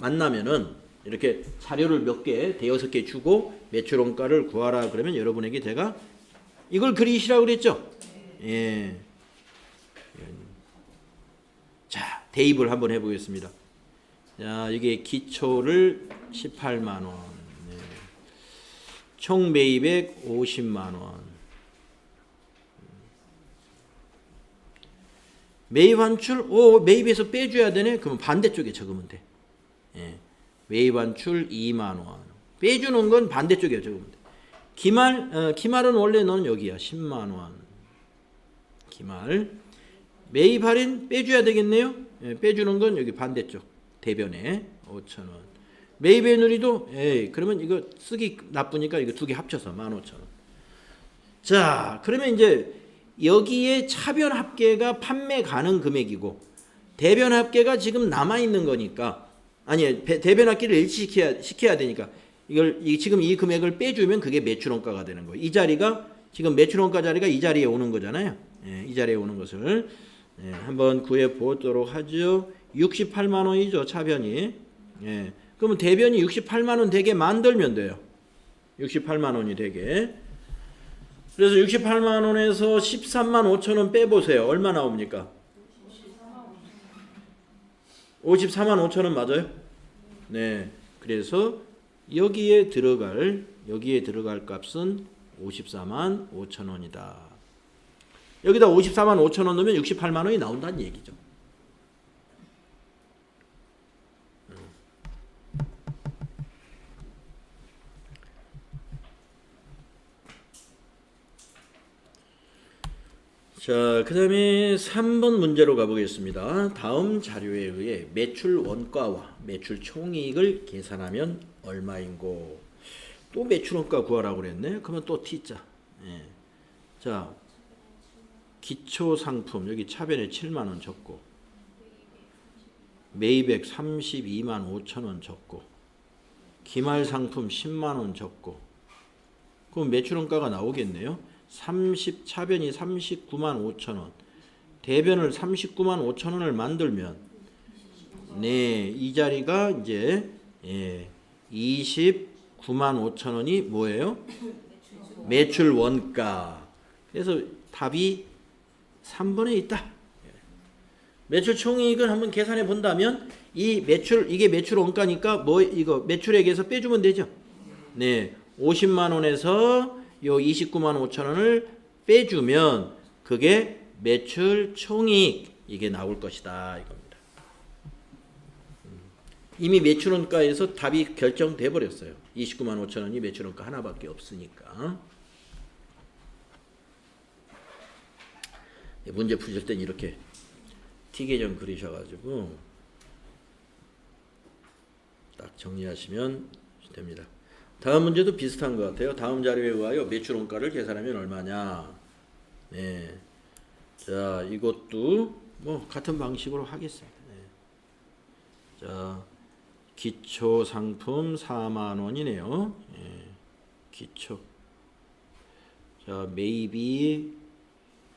만나면은 이렇게 자료를 몇 개, 대여섯 개 주고 매출 원가를 구하라 그러면 여러분에게 제가 이걸 그리시라고 그랬죠? 예. 자, 대입을 한번 해보겠습니다. 자, 이게 기초를 18만 원. 네. 총 매입액 50만 원. 매입 환출, 매입에서 빼줘야 되네? 그러면 반대쪽에 적으면 돼. 예. 매입 환출 2만 원. 빼주는 건 반대쪽에 적으면 돼. 기말은 원래 너는 여기야. 10만 원. 기말. 매입 할인 빼줘야 되겠네요? 예, 빼주는 건 여기 반대쪽. 대변에 5천 원. 매입의 누리도, 그러면 이거 쓰기 나쁘니까 이거 두 개 합쳐서 15,000원. 자, 그러면 이제 여기에 차변 합계가 판매 가능 금액이고 대변 합계가 지금 남아 있는 거니까 아니 대변 합계를 일치시켜야 되니까 이걸 지금 이 금액을 빼주면 그게 매출원가가 되는 거예요. 이 자리가 지금 매출원가 자리가 이 자리에 오는 거잖아요. 예, 이 자리에 오는 것을 한번 구해 보도록 하죠. 68만 원이죠 차변이. 예, 그러면 대변이 68만 원 되게 만들면 돼요. 68만 원이 되게. 그래서 68만 원에서 13만 5천 원 빼보세요. 얼마 나옵니까? 54만 5천 원 맞아요? 네. 그래서 여기에 들어갈 값은 54만 5천 원이다. 여기다 54만 5천 원 넣으면 68만 원이 나온다는 얘기죠. 자, 그 다음에 3번 문제로 가보겠습니다. 다음 자료에 의해 매출 원가와 매출 총이익을 계산하면 얼마인고. 또 매출 원가 구하라고 그랬네. 그러면 또 T자. 예. 자, 기초 상품 여기 차변에 7만 원 적고 매입액 32만 5천 원 적고 기말 상품 10만 원 적고 그럼 매출 원가가 나오겠네요. 차변이 39만 5천 원, 대변을 39만 5천 원을 만들면 네, 이 자리가 이제 29만 5천 원이 뭐예요? 매출 원가. 그래서 답이 3번에 있다. 매출 총이익을 한번 계산해 본다면 이게 매출 원가니까 이거 매출액에서 빼주면 되죠. 네, 50만 원에서 요 29만 5천 원을 빼주면 그게 매출 총이익 이게 나올 것이다 이겁니다. 이미 매출원가에서 답이 결정돼 버렸어요. 29만 5천 원이 매출원가 하나밖에 없으니까. 문제 푸실 땐 이렇게 T계정 그리셔가지고 딱 정리하시면 됩니다. 다음 문제도 비슷한 것 같아요. 다음 자료에 의하여 매출원가를 계산하면 얼마냐. 네. 자, 이것도 뭐 같은 방식으로 하겠습니다. 네. 자, 기초 상품 4만 원이네요. 네. 기초. 자, 매입이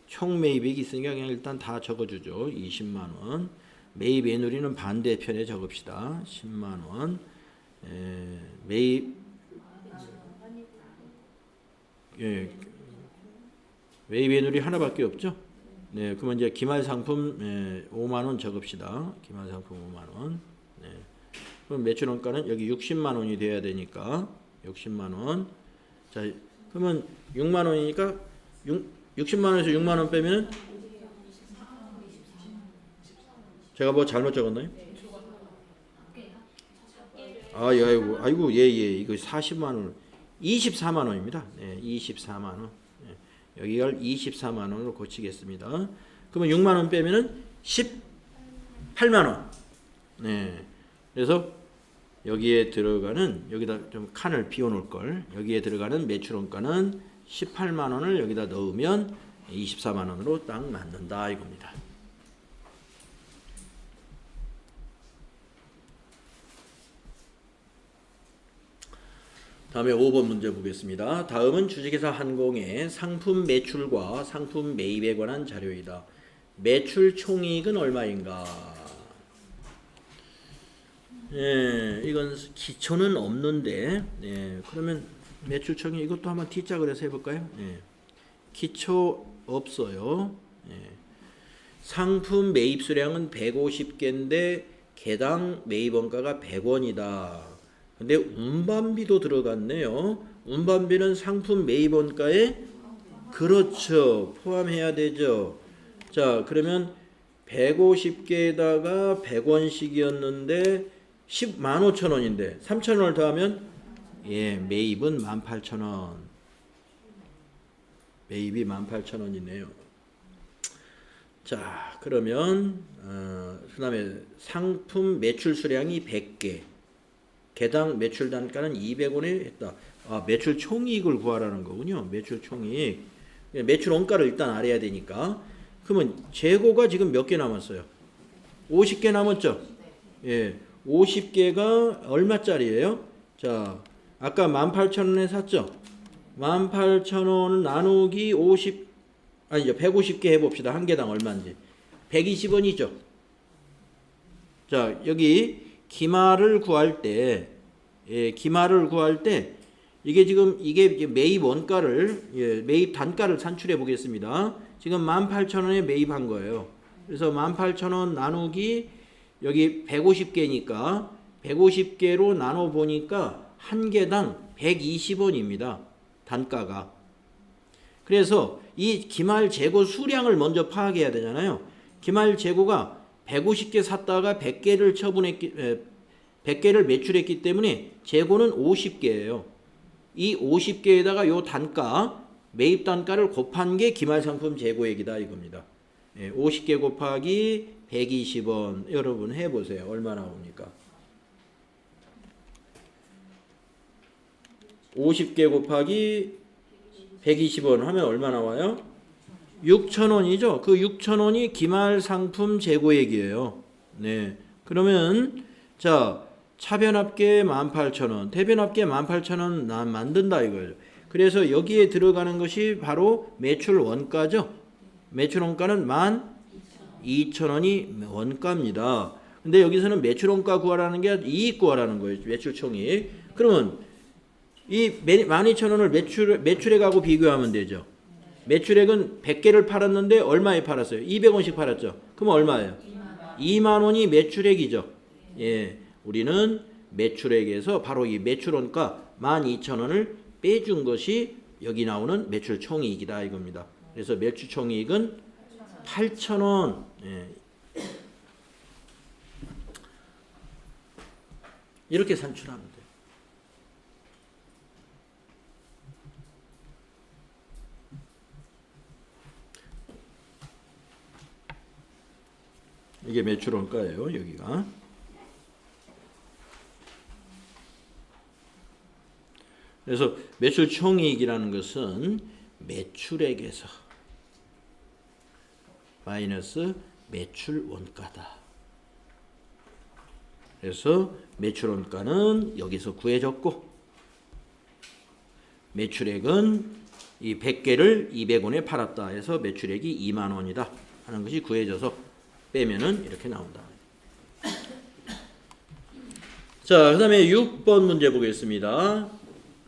총 매입액이 있으니까 그냥 일단 다 적어주죠. 20만 원. 매입 애누리는 반대편에 적읍시다. 10만 원. 매입 매입 애누리 하나밖에 없죠. 네, 그러면 이제 기말 상품 5만 원 적읍시다. 기말 상품 5만 원. 네. 그럼 매출 원가는 여기 60만 원이 돼야 되니까 60만 원. 자, 그러면 6만 원이니까 60만 원에서 6만 원 빼면은 제가 뭐 잘못 적었나요? 아이고, 예, 이거 40만 원, 24만 원입니다. 네, 24만 원. 네, 여기가 24만 원으로 고치겠습니다. 그러면 6만 원 빼면은 18만 원. 네, 그래서 여기에 들어가는 여기다 좀 칸을 비워놓을 걸. 여기에 들어가는 매출원가는 18만 원을 여기다 넣으면 24만 원으로 딱 맞는다 이겁니다. 다음에 5번 문제 보겠습니다. 다음은 주식회사 한공의 상품 매출과 상품 매입에 관한 자료이다. 매출 총이익은 얼마인가? 예, 이건 기초는 없는데, 그러면 매출 총이익 이것도 한번 T자 그래서 해볼까요? 기초 없어요. 상품 매입 수량은 150개인데 개당 매입 원가가 100원이다. 근데 운반비도 들어갔네요. 운반비는 상품 매입 원가에 그렇죠. 포함해야 되죠. 자, 그러면 150개에다가 100원씩이었는데 15,000원인데 3,000원을 더하면 매입은 18,000원. 매입이 18,000원이네요. 자, 그러면 그다음에 상품 매출 수량이 100개. 개당 매출 단가는 200원에 했다. 매출 총이익을 구하라는 거군요. 매출 총이익. 매출 원가를 일단 알아야 되니까. 그러면 재고가 지금 몇 개 남았어요? 50개 남았죠? 예. 50개가 얼마짜리예요? 자, 아까 18,000원에 샀죠? 18,000원 나누기 150개 해봅시다. 한 개당 얼마인지. 120원이죠? 자, 여기 기말을 구할 때, 이게 지금 이게 매입 원가를, 매입 단가를 산출해 보겠습니다. 지금 18,000원에 매입한 거예요. 그래서 18,000원 나누기 여기 150개니까 150개로 나눠 보니까 한 개당 120원입니다. 단가가. 그래서 이 기말 재고 수량을 먼저 파악해야 되잖아요. 기말 재고가 150개 샀다가 100개를 매출했기 때문에 재고는 50개예요. 이 50개에다가 요 단가, 매입 단가를 곱한 게 기말 상품 재고액이다 이겁니다. 50개 곱하기 120원. 여러분 해보세요. 얼마 나옵니까? 50개 곱하기 120원 하면 얼마 나와요? 6,000원이죠. 그 6,000원이 기말 상품 재고액이에요. 네. 그러면 자, 차변합계 18,000원, 대변합계 18,000원 만든다 이거예요. 그래서 여기에 들어가는 것이 바로 매출 원가죠. 매출 원가는 12,000원이 원가입니다. 근데 여기서는 매출 원가 구하라는 게 이익 구하라는 거예요. 매출 총이익. 그러면 이 12,000원을 매출액하고 비교하면 되죠. 매출액은 100개를 팔았는데 얼마에 팔았어요? 200원씩 팔았죠. 그럼 얼마예요? 2만 원이 매출액이죠. 예, 우리는 매출액에서 바로 이 매출원가 12,000원을 빼준 것이 여기 나오는 매출 총이익이다 이겁니다. 그래서 매출 총이익은 8,000원. 예. 이렇게 산출하면 돼요. 이게 매출 원가예요. 여기가. 그래서 매출 총이익이라는 것은 매출액에서 마이너스 매출 원가다. 그래서 매출 원가는 여기서 구해졌고 매출액은 이 100개를 200원에 팔았다 해서 매출액이 2만 원이다 하는 것이 구해져서 빼면은 이렇게 나온다. 자, 그 다음에 6번 문제 보겠습니다.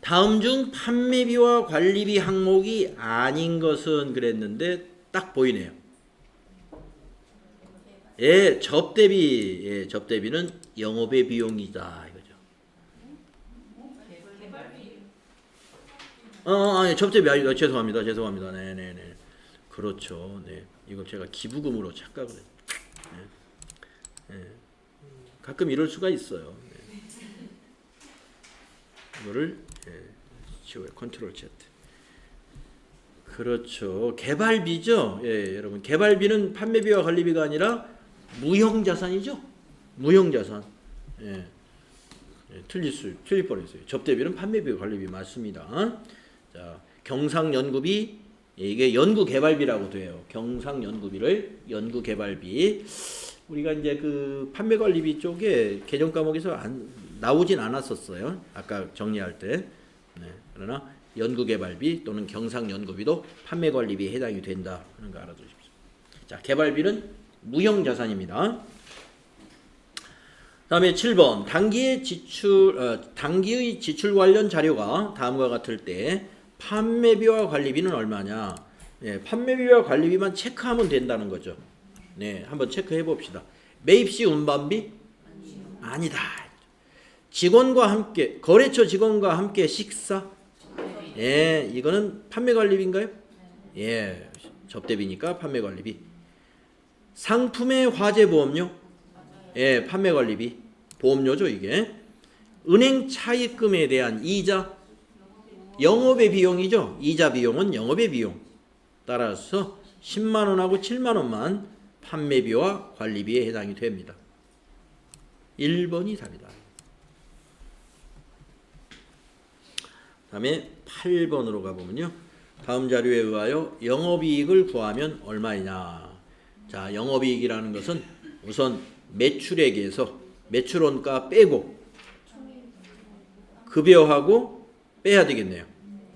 다음 중 판매비와 관리비 항목이 아닌 것은 그랬는데 딱 보이네요. 예, 접대비. 예, 접대비는 영업의 비용이다 이거죠. 아니, 접대비 아니고 죄송합니다. 네네네. 그렇죠. 네, 이거 제가 기부금으로 착각을 했어요. 네. 가끔 이럴 수가 있어요. 네. 이거를 지워요. 컨트롤 Z. 그렇죠. 개발비죠. 예, 여러분 개발비는 판매비와 관리비가 아니라 무형자산이죠. 무형자산. 예. 틀릴 뻔했어요. 접대비는 판매비와 관리비 맞습니다. 자, 경상연구비 이게 연구개발비라고 돼요. 경상연구비를 연구개발비. 우리가 이제 그 판매관리비 쪽에 개정 과목에서 나오진 않았었어요. 아까 정리할 때. 네. 그러나 연구개발비 또는 경상연구비도 판매관리비에 해당이 된다 하는 거 알아두십시오. 자, 개발비는 무형자산입니다. 다음에 7번 단기의 지출 관련 자료가 다음과 같을 때 판매비와 관리비는 얼마냐? 네, 판매비와 관리비만 체크하면 된다는 거죠. 네, 한번 체크해 봅시다. 매입시 운반비 아니다. 직원과 함께, 거래처 직원과 함께 식사? 예, 이거는 판매관리비인가요? 예, 접대비니까 판매관리비. 상품의 화재보험료? 예, 판매관리비. 보험료죠, 이게. 은행 차입금에 대한 이자? 영업의 비용이죠. 이자 비용은 영업의 비용. 따라서 10만 원하고 7만 원만 판매비와 관리비에 해당이 됩니다. 1번이 답이다. 다음에 8번으로 가보면요. 다음 자료에 의하여 영업이익을 구하면 얼마이냐. 자, 영업이익이라는 것은 우선 매출액에서 매출원가 빼고 급여하고 빼야 되겠네요.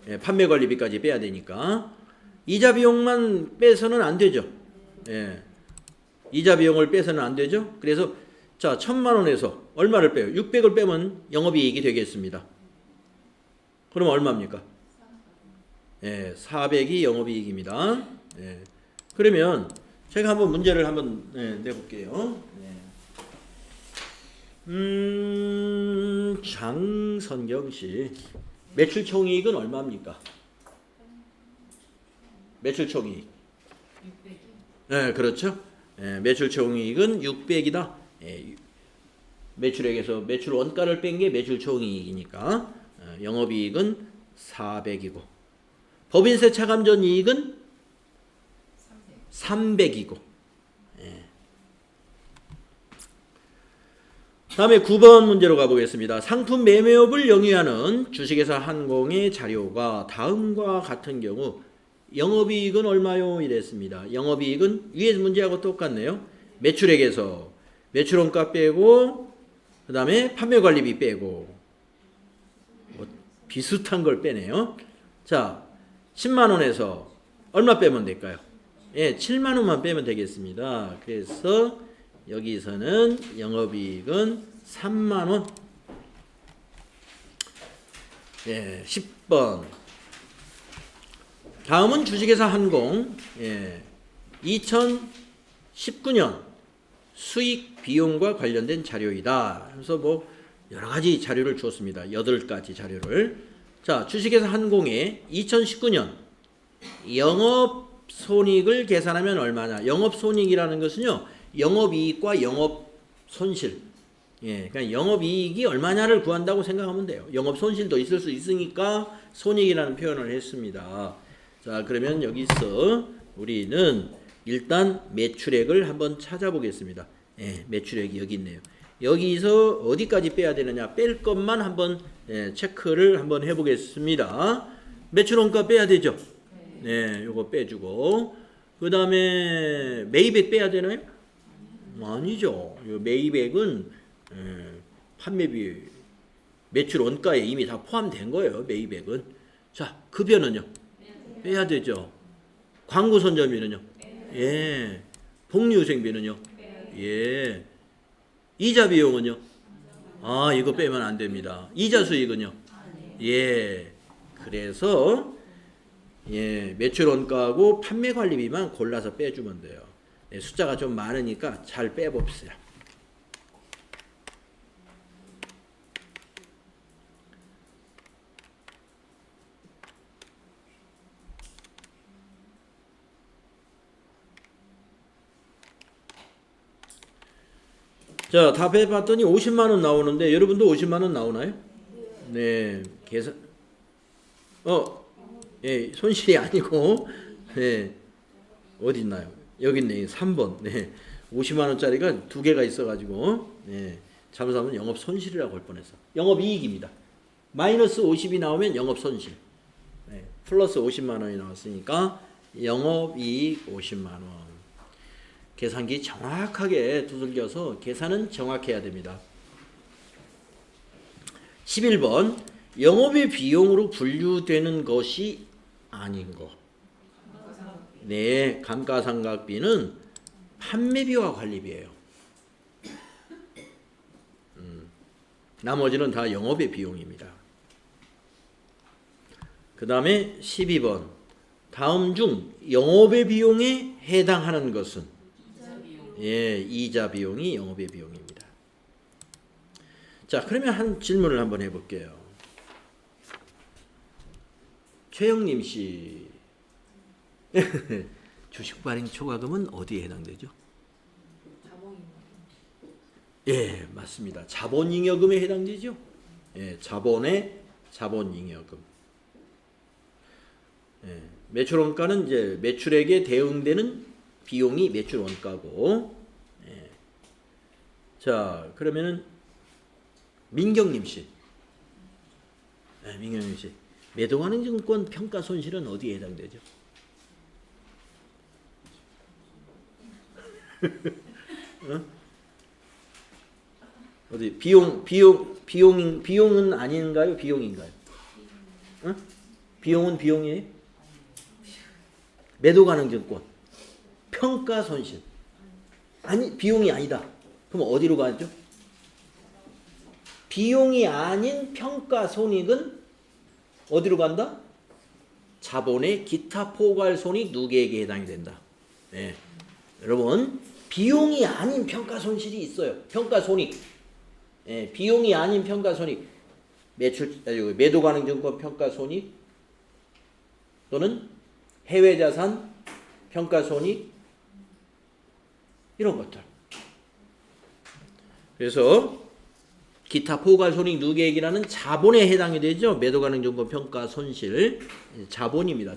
예, 판매관리비까지 빼야 되니까. 이자 비용만 빼서는 안 되죠. 예, 이자 비용을 빼서는 안 되죠. 그래서 자, 1,000만 원에서 얼마를 빼요? 600을 빼면 영업이익이 되겠습니다. 그럼 얼마입니까? 예, 400이 영업이익입니다. 예, 그러면 제가 한번 문제를 한번 내볼게요. 장선경 씨, 매출 총이익은 얼마입니까? 매출 총이익. 600. 네, 그렇죠. 예, 매출 총이익은 600이다. 예, 매출액에서 매출 원가를 뺀 게 매출 총이익이니까 영업이익은 400이고 법인세 차감전 이익은 300이고. 예. 다음에 9번 문제로 가보겠습니다. 상품 매매업을 영위하는 주식회사 한공의 자료가 다음과 같은 경우 영업이익은 얼마요? 이랬습니다. 영업이익은 위에 문제하고 똑같네요. 매출액에서 매출원가 빼고 그 다음에 판매관리비 빼고 뭐 비슷한 걸 빼네요. 자, 10만 원에서 얼마 빼면 될까요? 예, 7만 원만 빼면 되겠습니다. 그래서 여기서는 영업이익은 3만 원. 예, 10번. 다음은 주식회사 한공. 예, 2019년 수익 비용과 관련된 자료이다. 그래서 뭐 여러 가지 자료를 주었습니다. 8가지 자료를. 자, 주식회사 한공의 2019년 영업 손익을 계산하면 얼마냐? 영업 손익이라는 것은요, 영업이익과 영업 손실. 예, 그러니까 영업이익이 얼마냐를 구한다고 생각하면 돼요. 영업 손실도 있을 수 있으니까 손익이라는 표현을 했습니다. 자, 그러면 여기서 우리는 일단 매출액을 한번 찾아보겠습니다. 예, 매출액이 여기 있네요. 여기서 어디까지 빼야 되느냐? 뺄 것만 한번 체크를 한번 해보겠습니다. 매출원가 빼야 되죠? 네, 요거 빼주고 그 다음에 매입액 빼야 되나요? 아니죠. 매입액은 판매비 매출 원가에 이미 다 포함된 거예요. 매입액은. 자, 급여는요? 빼야 되죠. 광고 선점비는요? 예. 복리후생비는요? 예. 이자 비용은요? 아, 이거 빼면 안 됩니다. 이자 수익은요? 예. 그래서 예, 매출 원가하고 판매 관리비만 골라서 빼주면 돼요. 예, 숫자가 좀 많으니까 잘 빼봅시다. 자, 다 빼봤더니 50만 원 나오는데 여러분도 50만 원 나오나요? 네, 계산. 예, 손실이 아니고, 네, 어디 있나요? 여기 있네, 3번. 네, 50만 원짜리가 2개가 있어가지고, 네, 잘못하면 영업 손실이라고 할 뻔했어. 영업 이익입니다. 마이너스 50이 나오면 영업 손실. 네, 플러스 50만 원이 나왔으니까 영업 이익 50만 원. 계산기 정확하게 두들겨서 계산은 정확해야 됩니다. 11번. 영업의 비용으로 분류되는 것이 아닌 거. 네, 감가상각비는 판매비와 관리비예요. 나머지는 다 영업의 비용입니다. 그 다음에 12번. 다음 중 영업의 비용에 해당하는 것은? 예, 이자 비용이 영업의 비용입니다. 자, 그러면 한 질문을 한번 해볼게요. 최영림 씨, 주식 발행 초과금은 어디에 해당되죠? 예, 맞습니다. 자본잉여금에 해당되죠. 예, 자본잉여금. 예, 매출원가는 이제 매출액에 대응되는 비용이 매출원가고. 예. 자, 그러면은 민경님 씨, 민경님 씨, 매도가능 증권 평가 손실은 어디에 해당되죠? 어? 어디 비용은 아닌가요? 비용인가요? 어? 비용은 비용이에요? 매도 가능 증권 평가 손실 아니 비용이 아니다. 그럼 어디로 가죠? 비용이 아닌 평가 손익은 어디로 간다? 자본의 기타 포괄 손익 누계액에 해당이 된다. 네. 여러분 비용이 아닌 평가 손실이 있어요. 평가 손익. 예, 비용이 아닌 평가 손익, 매도 가능 증권 평가 손익 또는 해외 자산 평가 손익 이런 것들. 그래서 기타 포괄 손익 누계액이라는 자본에 해당이 되죠. 매도 가능 증권 평가 손실 자본입니다.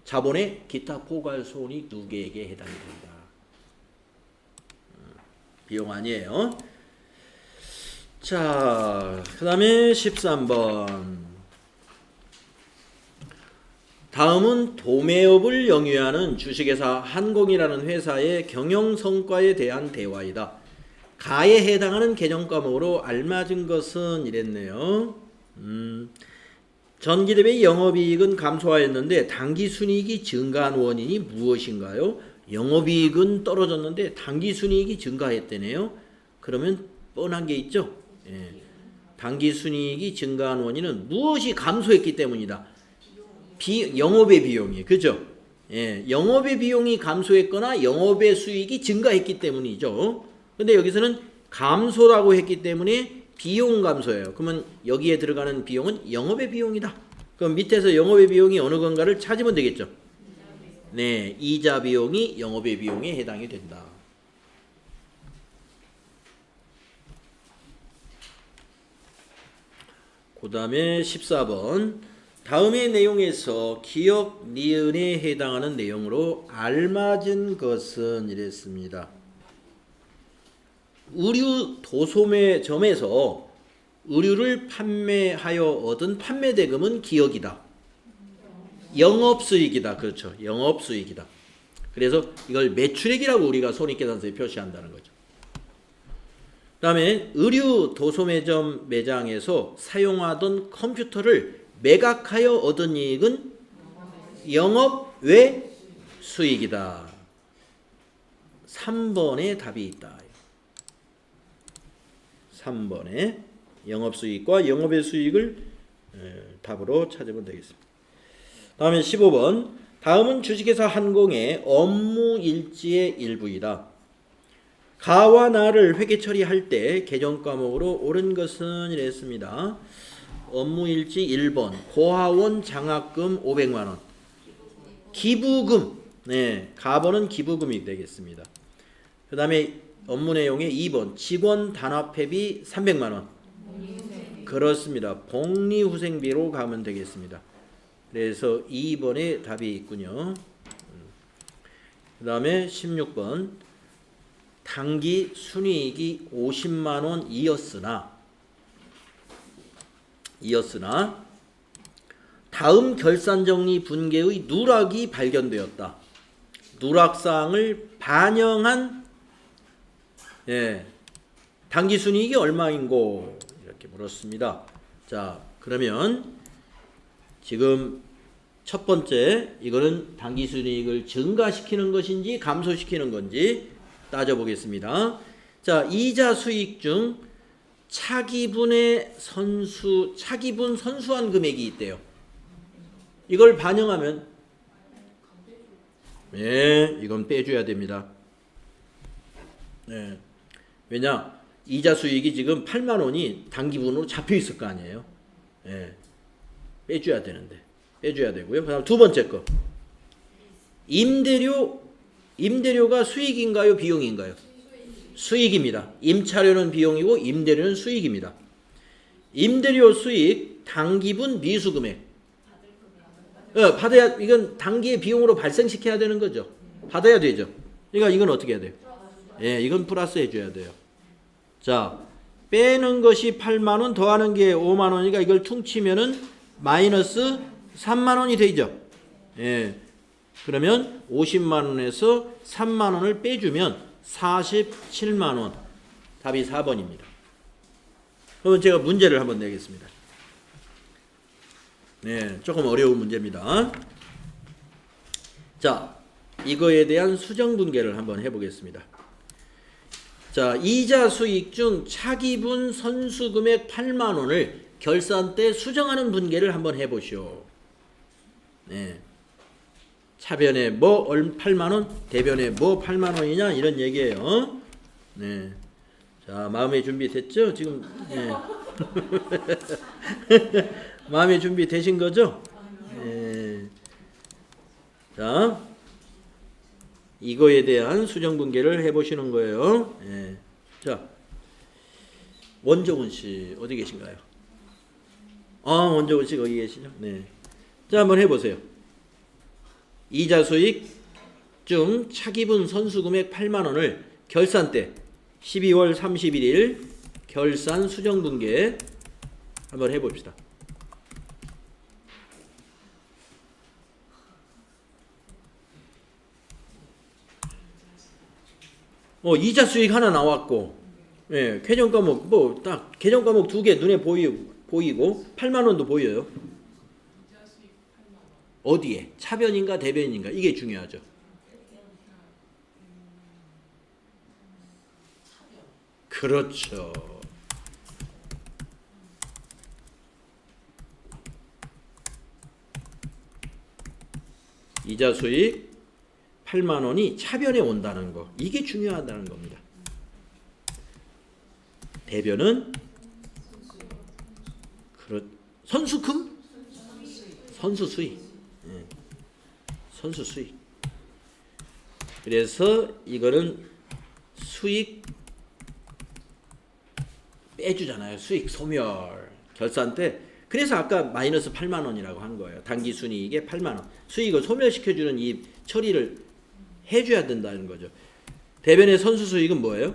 자본의 기타 포괄 손익 누계액에 해당이 된다. 비용 아니에요. 자, 그 다음에 13번. 다음은 도매업을 영위하는 주식회사 한공이라는 회사의 경영성과에 대한 대화이다. 가에 해당하는 개정 과목으로 알맞은 것은 이랬네요. 전기 대비 영업이익은 감소하였는데 당기순이익이 증가한 원인이 무엇인가요? 영업이익은 떨어졌는데 당기순이익이 증가했대네요. 그러면 뻔한 게 있죠. 예. 당기순이익이 증가한 원인은 무엇이 감소했기 때문이다. 영업의 비용이 그죠? 예. 영업의 비용이 감소했거나 영업의 수익이 증가했기 때문이죠. 근데 여기서는 감소라고 했기 때문에 비용 감소예요. 그러면 여기에 들어가는 비용은 영업의 비용이다. 그럼 밑에서 영업의 비용이 어느 건가를 찾으면 되겠죠. 네, 이자 비용이 영업의 비용에 해당이 된다. 그 다음에 14번. 다음의 내용에서 기억 니은에 해당하는 내용으로 알맞은 것은 이랬습니다. 의류 도소매점에서 의류를 판매하여 얻은 판매대금은 기억이다. 영업수익이다. 그렇죠. 영업수익이다. 그래서 이걸 매출액이라고 우리가 손익계산서에 표시한다는 거죠. 그 다음에 의류 도소매점 매장에서 사용하던 컴퓨터를 매각하여 얻은 이익은 영업 외 수익이다. 3번에 답이 있다. 3번에 영업수익과 영업의 수익을 답으로 찾으면 되겠습니다. 다음에 15번. 다음은 주식회사 한공의 업무 일지의 일부이다. 가와 나를 회계 처리할 때 개정 과목으로 옳은 것은 이랬습니다. 업무일지 1번 고하원 장학금 500만원 기부금. 네, 가번은 기부금이 되겠습니다. 그 다음에 업무 내용에 2번 직원 단합회비 300만원 그렇습니다. 복리후생비로 가면 되겠습니다. 그래서 2번에 답이 있군요. 그 다음에 16번 당기 순이익이 50만원이었으나 다음 결산정리 분계의 누락이 발견되었다. 누락사항을 반영한 당기 순이익이 얼마인고 이렇게 물었습니다. 자, 그러면 지금 첫 번째 이거는 당기 순이익을 증가시키는 것인지 감소시키는 건지 따져보겠습니다. 자, 이자 수익 중 차기분 선수한 금액이 있대요. 이걸 반영하면 이건 빼줘야 됩니다. 왜냐? 이자 수익이 지금 8만 원이 단기분으로 잡혀 있을 거 아니에요. 예. 빼줘야 되는데. 빼줘야 되고요. 그다음 두 번째 거. 임대료가 수익인가요, 비용인가요? 수익입니다. 임차료는 비용이고 임대료는 수익입니다. 임대료 수익 단기분 미수금액. 받아야, 이건 단기의 비용으로 발생시켜야 되는 거죠. 받아야 되죠. 그러니까 이건 어떻게 해야 돼요? 예, 이건 플러스 해줘야 돼요. 자, 빼는 것이 8만 원, 더하는 게 5만 원이니까 이걸 퉁치면은 마이너스 3만 원이 되죠. 예. 그러면 50만 원에서 3만 원을 빼주면 47만 원. 답이 4번입니다. 그러면 제가 문제를 한번 내겠습니다. 네, 조금 어려운 문제입니다. 자, 이거에 대한 수정 분계를 한번 해보겠습니다. 자, 이자 수익 중 차기분 선수금액 8만 원을 결산 때 수정하는 분계를 한번 해보시오. 네. 차변에 뭐 8만 원, 대변에 뭐 8만 원이냐 이런 얘기예요. 네. 자, 마음의 준비 됐죠? 지금 네. 마음의 준비 되신 거죠? 네. 자, 이거에 대한 수정 분계를 해보시는 거예요. 네. 자, 원정훈 씨 어디 계신가요? 원정훈 씨 거기 계시죠? 네. 자, 한번 해보세요. 이자 수익 중 차기분 선수금액 8만 원을 결산 때 12월 31일 결산 수정 분계 한번 해봅시다. 이자 수익 하나 나왔고, 예, 계정 과목 뭐 딱 계정 과목 2개 눈에 보이고 8만 원도 보여요. 어디에? 차변인가 대변인가? 이게 중요하죠. 그렇죠. 이자 수익 8만 원이 차변에 온다는 거. 이게 중요하다는 겁니다. 대변은 선수금? 선수 수익. 예. 선수 수익. 그래서 이거는 수익 빼주잖아요. 수익 소멸. 결산 때. 그래서 아까 마이너스 8만 원이라고 한 거예요. 단기 순이익에 8만 원. 수익을 소멸시켜주는 이 처리를 해줘야 된다는 거죠. 대변의 선수 수익은 뭐예요?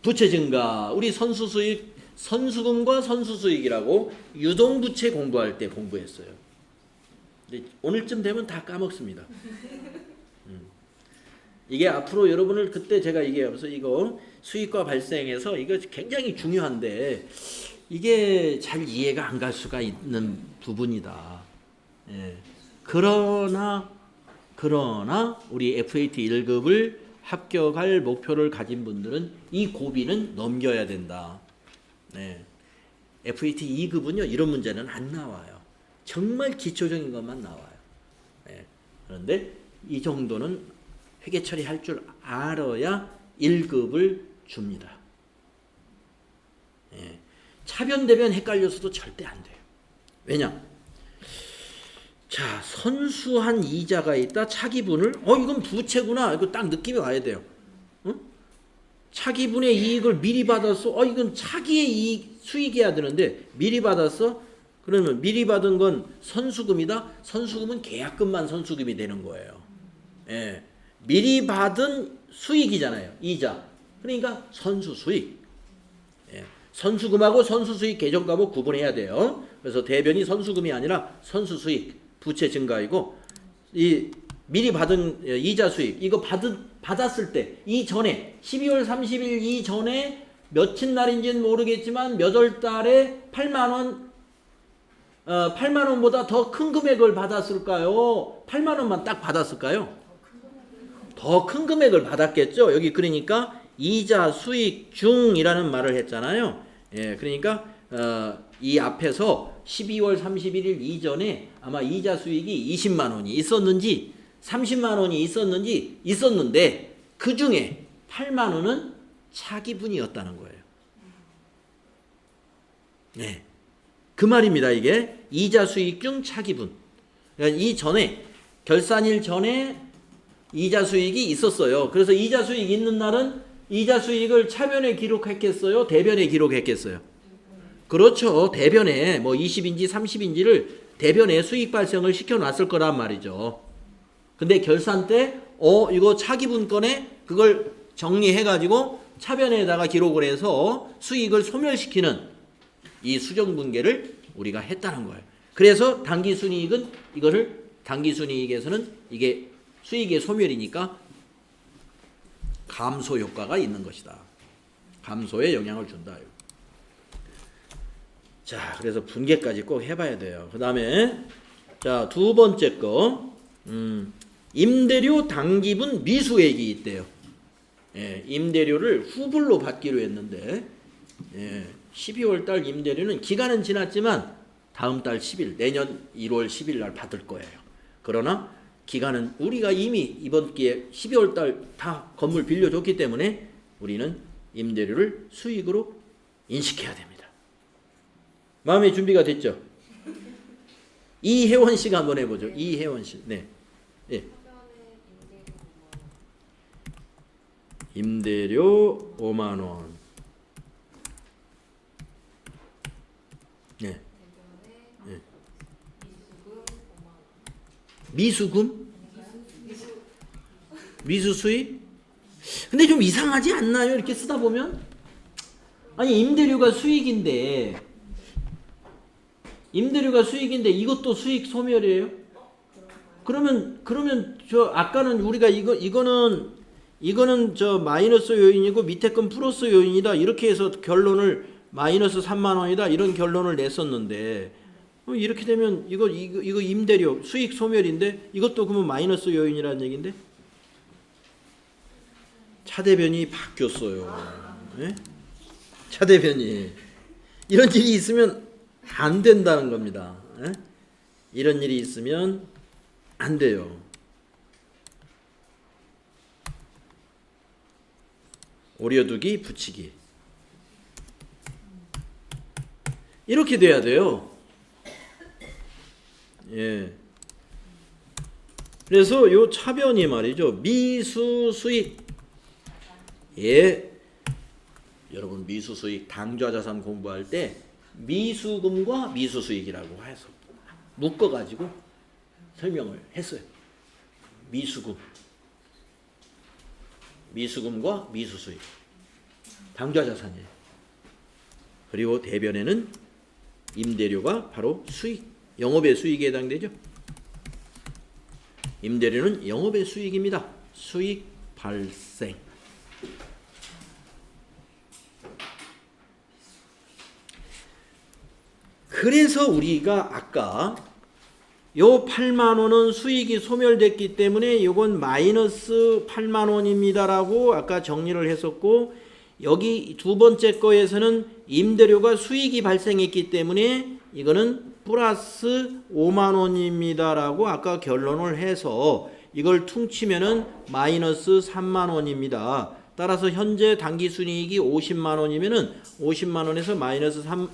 부채 증가. 우리 선수 수익, 선수금과 선수 수익이라고 유동부채 공부할 때 공부했어요. 근데 오늘쯤 되면 다 까먹습니다. 이게 앞으로 여러분을 그때 제가 얘기하면서 이거 수익과 발생해서 이거 굉장히 중요한데 이게 잘 이해가 안 갈 수가 있는 부분이다. 예. 그러나 우리 FAT 1급을 합격할 목표를 가진 분들은 이 고비는 넘겨야 된다. 네. FAT 2급은요 이런 문제는 안 나와요. 정말 기초적인 것만 나와요. 네. 그런데 이 정도는 회계 처리할 줄 알아야 1급을 줍니다. 네. 차변 대변 헷갈려서도 절대 안 돼요. 왜냐? 자, 선수한 이자가 있다. 차기분을 이건 부채구나. 이거 딱 느낌이 와야 돼요. 응? 차기분의 이익을 미리 받았어. 이건 차기의 이익 수익이어야 되는데 미리 받았어. 그러면 미리 받은 건 선수금이다. 선수금은 계약금만 선수금이 되는 거예요. 예. 미리 받은 수익이잖아요. 이자. 그러니까 선수 수익. 예. 선수금하고 선수 수익 계정 과목 구분해야 돼요. 그래서 대변이 선수금이 아니라 선수 수익. 부채 증가이고 이 미리 받은 이자 수익 이거 받았을 때 이전에 12월 30일 이전에 며칠 날인지는 모르겠지만 몇 월 달에 8만 원보다 더 큰 금액을 받았을까요? 8만 원만 딱 받았을까요? 더 큰 금액을 받았겠죠. 여기 그러니까 이자 수익 중이라는 말을 했잖아요. 예, 그러니까 이 앞에서 12월 31일 이전에 아마 이자 수익이 20만 원이 있었는지 30만 원이 있었는데 그 중에 8만 원은 차기분이었다는 거예요. 네. 그 말입니다. 이게 이자 수익 중 차기분. 그러니까 이 전에 결산일 전에 이자 수익이 있었어요. 그래서 이자 수익 있는 날은 이자 수익을 차변에 기록했겠어요? 대변에 기록했겠어요? 그렇죠. 대변에 뭐 20인지 30인지를 대변에 수익 발생을 시켜놨을 거란 말이죠. 근데 결산 때 이거 차기분 건에 그걸 정리해가지고 차변에다가 기록을 해서 수익을 소멸시키는 이 수정분계를 우리가 했다는 거예요. 그래서 당기순이익은 이거를 당기순이익에서는 이게 수익의 소멸이니까 감소 효과가 있는 것이다. 감소에 영향을 준다. 자, 그래서 분계까지 꼭 해봐야 돼요. 그 다음에 자, 두 번째 거 임대료 당기분 미수액이 있대요. 예, 임대료를 후불로 받기로 했는데 12월 달 임대료는 기간은 지났지만 다음 달 10일 내년 1월 10일 날 받을 거예요. 그러나 기간은 우리가 이미 이번 기회에 12월 달 다 건물 빌려줬기 때문에 우리는 임대료를 수익으로 인식해야 됩니다. 마음의 준비가 됐죠? 이혜원 씨가 한번 해보죠. 이혜원 씨. 네. 예. 임대료 5만 원. 네. 네. 미수금? 미수수익? 근데 좀 이상하지 않나요? 이렇게 쓰다 보면? 아니 임대료가 수익인데 이것도 수익 소멸이에요? 그러면 저 아까는 우리가 이거는 저 마이너스 요인이고 밑에 건 플러스 요인이다 이렇게 해서 결론을 마이너스 3만 원이다 이런 결론을 냈었는데 이렇게 되면 이거 임대료 수익 소멸인데 이것도 그러면 마이너스 요인이라는 얘기인데 차대변이 바뀌었어요. 네? 차대변이 이런 일이 있으면 안 된다는 겁니다. 네? 이런 일이 있으면 안 돼요. 오려두기 붙이기 이렇게 돼야 돼요. 예. 그래서 요 차변이 말이죠. 미수수익. 예. 여러분 미수수익 당좌자산 공부할 때 미수금과 미수수익이라고 해서 묶어가지고 설명을 했어요. 미수금과 미수수익. 당좌자산이에요. 그리고 대변에는 임대료가 바로 수익, 영업의 수익에 해당되죠. 임대료는 영업의 수익입니다. 수익 발생. 그래서 우리가 아까 요 8만 원은 수익이 소멸됐기 때문에 이건 마이너스 8만 원입니다라고 아까 정리를 했었고 여기 두 번째 거에서는 임대료가 수익이 발생했기 때문에 이거는 플러스 5만 원입니다라고 아까 결론을 해서 이걸 퉁치면은 마이너스 3만 원입니다. 따라서 현재 당기순이익이 50만 원이면은 50만 원에서 마이너스 3만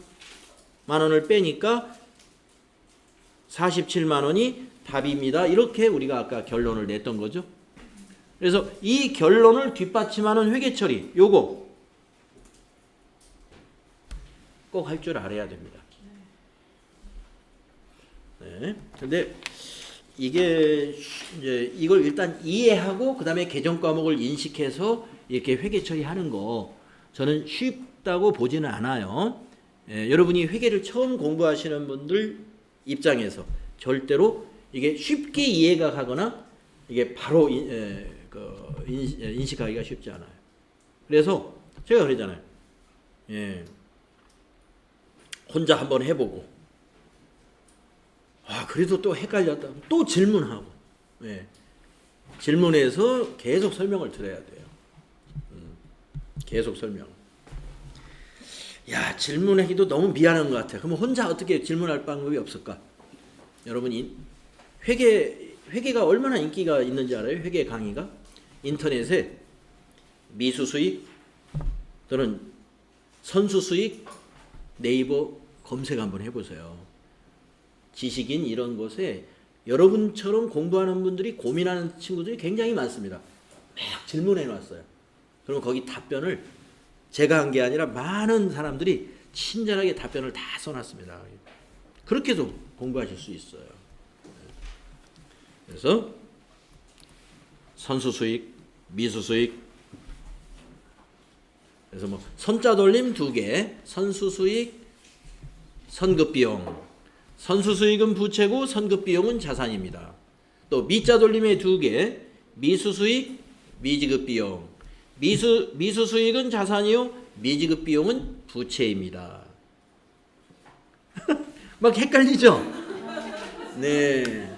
원을 빼니까 47만 원이 답입니다. 이렇게 우리가 아까 결론을 냈던 거죠. 그래서 이 결론을 뒷받침하는 회계처리 요거 꼭 할 줄 알아야 됩니다. 네. 근데 이게 이제 이걸 일단 이해하고 그다음에 개정 과목을 인식해서 이렇게 회계 처리하는 거 저는 쉽다고 보지는 않아요. 여러분이 회계를 처음 공부하시는 분들 입장에서 절대로 이게 쉽게 이해가 가거나 이게 바로 인식하기가 쉽지 않아요. 그래서 제가 그러잖아요. 혼자 한번 해보고 그래도 또 헷갈렸다. 또 질문하고 질문해서 계속 설명을 드려야 돼요. 계속 설명. 야, 질문하기도 너무 미안한 것 같아. 그러면 혼자 어떻게 질문할 방법이 없을까? 여러분이 회계가 얼마나 인기가 있는지 알아요? 회계 강의가 인터넷에 미수수익 또는 선수수익 네이버 검색 한번 해보세요. 지식인 이런 곳에 여러분처럼 공부하는 분들이 고민하는 친구들이 굉장히 많습니다. 막 질문해 놨어요. 그럼 거기 답변을 제가 한 게 아니라 많은 사람들이 친절하게 답변을 다 써놨습니다. 그렇게 해서 공부하실 수 있어요. 그래서 선수수익, 미수수익, 그래서 뭐 선자 돌림 2개, 선수수익, 선급비용. 선수수익은 부채고 선급비용은 자산입니다. 또 미자 돌림의 2개, 미수수익, 미지급비용. 미수수익은 자산이요, 미지급비용은 부채입니다. 막 헷갈리죠? 네.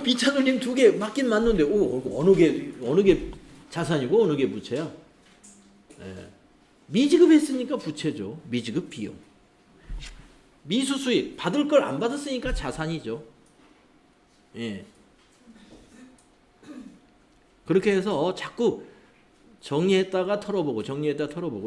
미자 돌림 2개 맞긴 맞는데, 어느 게 자산이고 어느 게 부채야? 네. 미지급했으니까 부채죠. 미지급 비용. 미수수익 받을 걸 안 받았으니까 자산이죠. 예. 그렇게 해서 자꾸 정리했다가 털어보고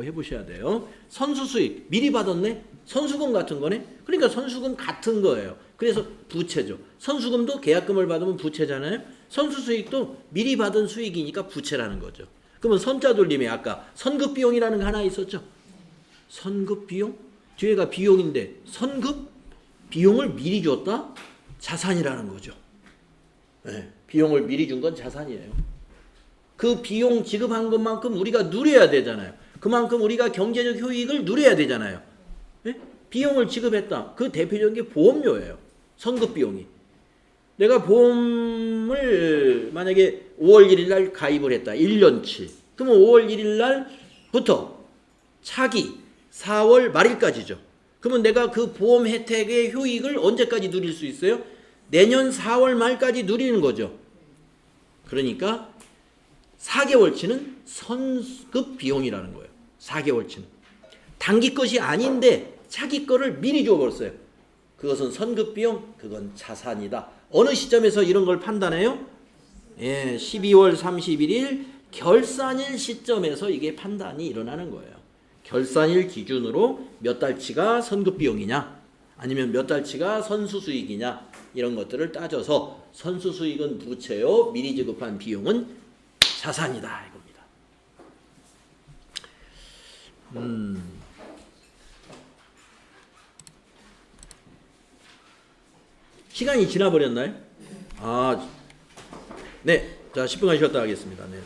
해보셔야 돼요. 선수수익 미리 받았네? 선수금 같은 거네? 그러니까 선수금 같은 거예요. 그래서 부채죠. 선수금도 계약금을 받으면 부채잖아요. 선수수익도 미리 받은 수익이니까 부채라는 거죠. 그러면 선자 돌림에 아까 선급비용이라는 거 하나 있었죠. 선급비용? 뒤에가 비용인데 선급? 비용을 미리 줬다? 자산이라는 거죠. 네, 비용을 미리 준 건 자산이에요. 그 비용 지급한 것만큼 우리가 누려야 되잖아요. 그만큼 우리가 경제적 효익을 누려야 되잖아요. 네? 비용을 지급했다. 그 대표적인 게 보험료예요. 선급비용이. 내가 보험을 만약에 5월 1일 날 가입을 했다. 1년치. 그러면 5월 1일 날부터 차기 4월 말일까지죠. 그러면 내가 그 보험 혜택의 효익을 언제까지 누릴 수 있어요? 내년 4월 말까지 누리는 거죠. 그러니까 4개월치는 선급 비용이라는 거예요. 4개월치는. 단기 것이 아닌데 차기 거를 미리 줘버렸어요. 그것은 선급 비용, 그건 자산이다. 어느 시점에서 이런 걸 판단해요? 12월 31일 결산일 시점에서 이게 판단이 일어나는 거예요. 결산일 기준으로 몇 달치가 선급 비용이냐, 아니면 몇 달치가 선수수익이냐, 이런 것들을 따져서 선수수익은 부채요, 미리 지급한 비용은 자산이다 이겁니다. 시간이 지나버렸나요? 네. 자, 10분간 쉬었다 하겠습니다. 네.